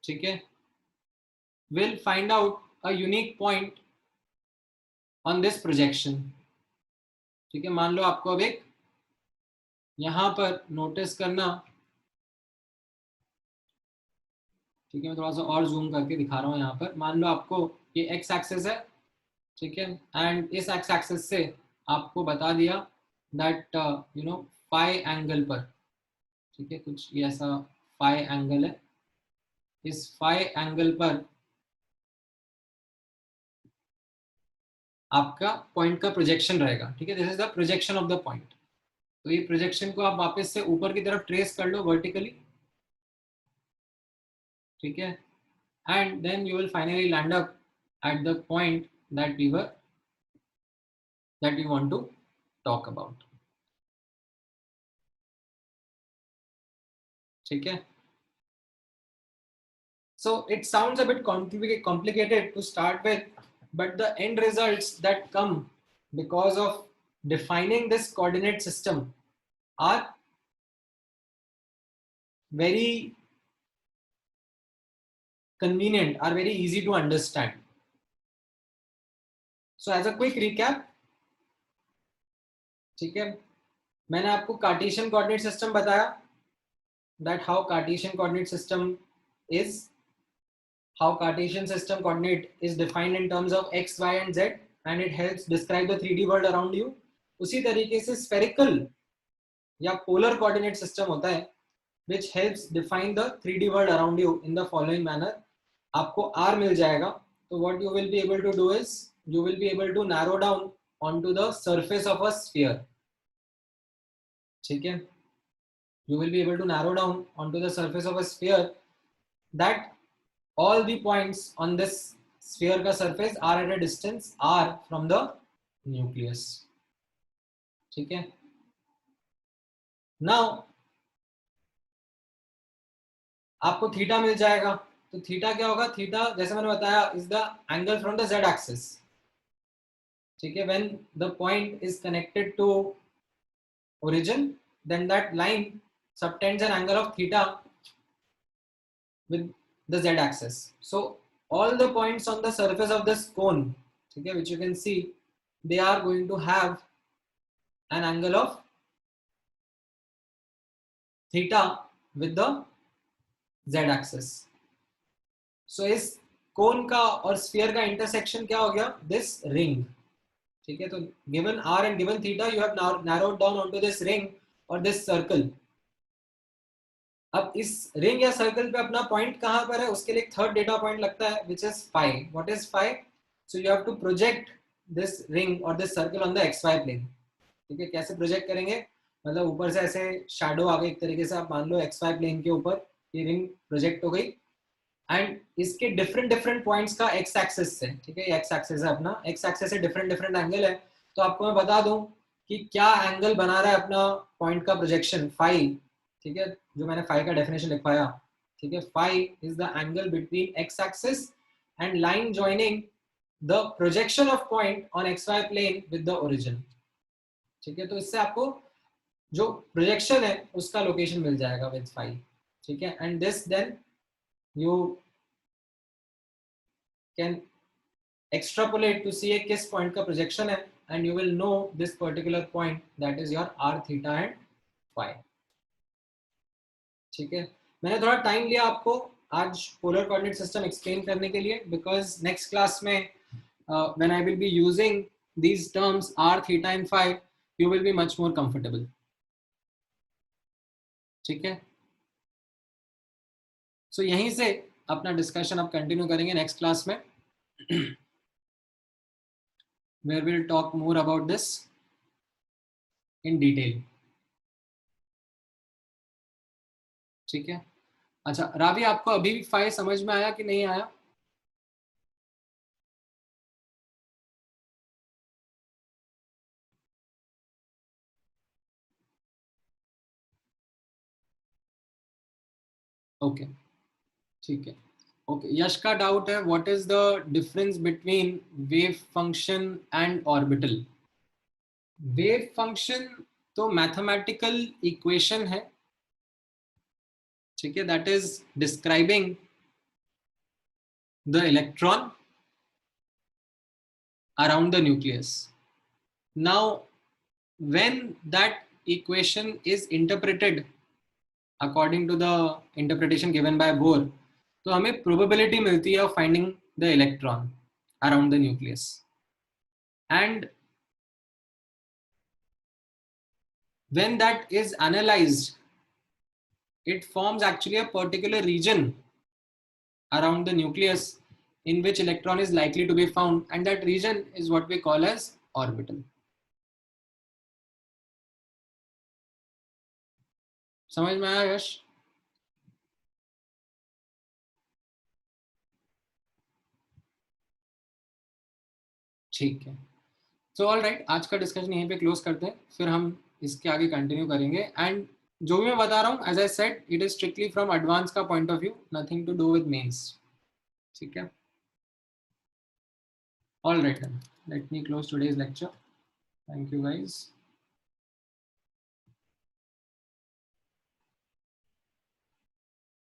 ठीक है, will find out a unique point on this projection. ठीक है, मान लो आपको अब एक यहां पर नोटिस करना, ठीक है, मैं थोड़ा सा और जूम करके दिखा रहा हूं. यहाँ पर मान लो आपको ये x एक्सिस है, ठीक है, एंड इस x एक्सिस से आपको बता दिया that you know phi angle पर, ठीक है, कुछ ये ऐसा फाई एंगल है, इस फाई एंगल पर आपका पॉइंट का प्रोजेक्शन रहेगा. ठीक है, this is the projection of the point. तो ये प्रोजेक्शन को आप वापस से ऊपर की तरफ ट्रेस कर लो वर्टिकली, ठीक है, and then you will finally land up at the point that we want to talk about. ठीक है, so it sounds a bit complicated to start with, but the end results that come because of defining this coordinate system are very convenient, are very easy to understand. So as a quick recap, ठीक है, मैंने आपको Cartesian coordinate system बताया, that how Cartesian coordinate system is, how Cartesian system coordinate is defined in terms of x, y and z, and it helps describe the 3D world around you. उसी तरीके से spherical या polar coordinate system होता है which helps define the 3D world around you in the following manner. आपको R मिल जाएगा, तो what you will be able to do is you will be able to narrow down onto the surface of a sphere. ठीक है, you will be able to narrow down onto the surface of a sphere that all the points on this sphere का surface are at a distance r from the nucleus. ठीक है, now आपको theta मिल जाएगा, तो theta क्या होगा, theta जैसे मैंने बताया is the angle from the z axis. ठीक है, when the point is connected to origin, then that line subtends an angle of theta with the z axis. So all the points on the surface of this cone, okay, which you can see, they are going to have an angle of theta with the z axis. So इस cone का और sphere का intersection क्या हो गया, this ring. ठीक है, तो given r and given theta, you have now narrowed down onto this ring or this circle. अब इस रिंग या सर्कल पे अपना पॉइंट कहां पर है, उसके लिए एक थर्ड डेटा पॉइंट लगता है which is phi. What is phi? So you have to project this ring or this circle on the xy plane. ठीक है, कैसे प्रोजेक्ट करेंगे, मतलब ऊपर से ऐसे शैडो आ गई एक तरीके से, आप मान लो xy प्लेन के ऊपर ये रिंग प्रोजेक्ट हो गई, एंड इसके डिफरेंट पॉइंट्स का x एक्सिस से, ठीक है, x एक्सिस है अपना, x एक्सिस से डिफरेंट एंगल है. तो आपको मैं बता दूं कि क्या एंगल बना रहा है अपना पॉइंट का प्रोजेक्शन, फाई. ठीक है, जो मैंने फाई का डेफिनेशन लिखवाया, ठीक है, phi is the angle between x axis and line joining the projection of point on xy plane with the origin. ठीक है, तो इससे आपको जो प्रोजेक्शन है उसका लोकेशन मिल जाएगा विद फाई. ठीक है, and this then you can extrapolate to see किस पॉइंट का प्रोजेक्शन है, and you will know this particular point that is your r, theta and phi. ठीक है, मैंने थोड़ा टाइम लिया आपको आज पोलर कोऑर्डिनेट सिस्टम एक्सप्लेन करने के लिए, बिकॉज नेक्स्ट क्लास में when I will be using these terms r, theta and phi, you will be much more comfortable. ठीक है, सो यहीं से अपना डिस्कशन अब कंटिन्यू करेंगे नेक्स्ट क्लास में, where we'll talk more about this in detail. ठीक है, अच्छा रावी, आपको अभी भी फाइल समझ में आया कि नहीं आया? ओके ठीक है, ओके यश का डाउट है, what is the difference between wave function and orbital? Wave function तो मैथमेटिकल इक्वेशन है, ठीक है, that is describing the electron around the nucleus. Now when that equation is interpreted according to the interpretation given by Bohr, तो हमें probability मिलती है of finding the electron around the nucleus. And when that is analyzed, it forms actually a particular region around the nucleus in which electron is likely to be found, and that region is what we call as orbital. समझ में आया यश? ठीक है, so all right, आज का discussion यहीं पे close करते हैं, फिर हम इसके आगे कंटिन्यू करेंगे। एंड जो भी मैं बता रहा हूँ, as I said, it is strictly from advance का point of view, nothing to do with mains, ठीक है? All right, let me close today's lecture, thank you guys.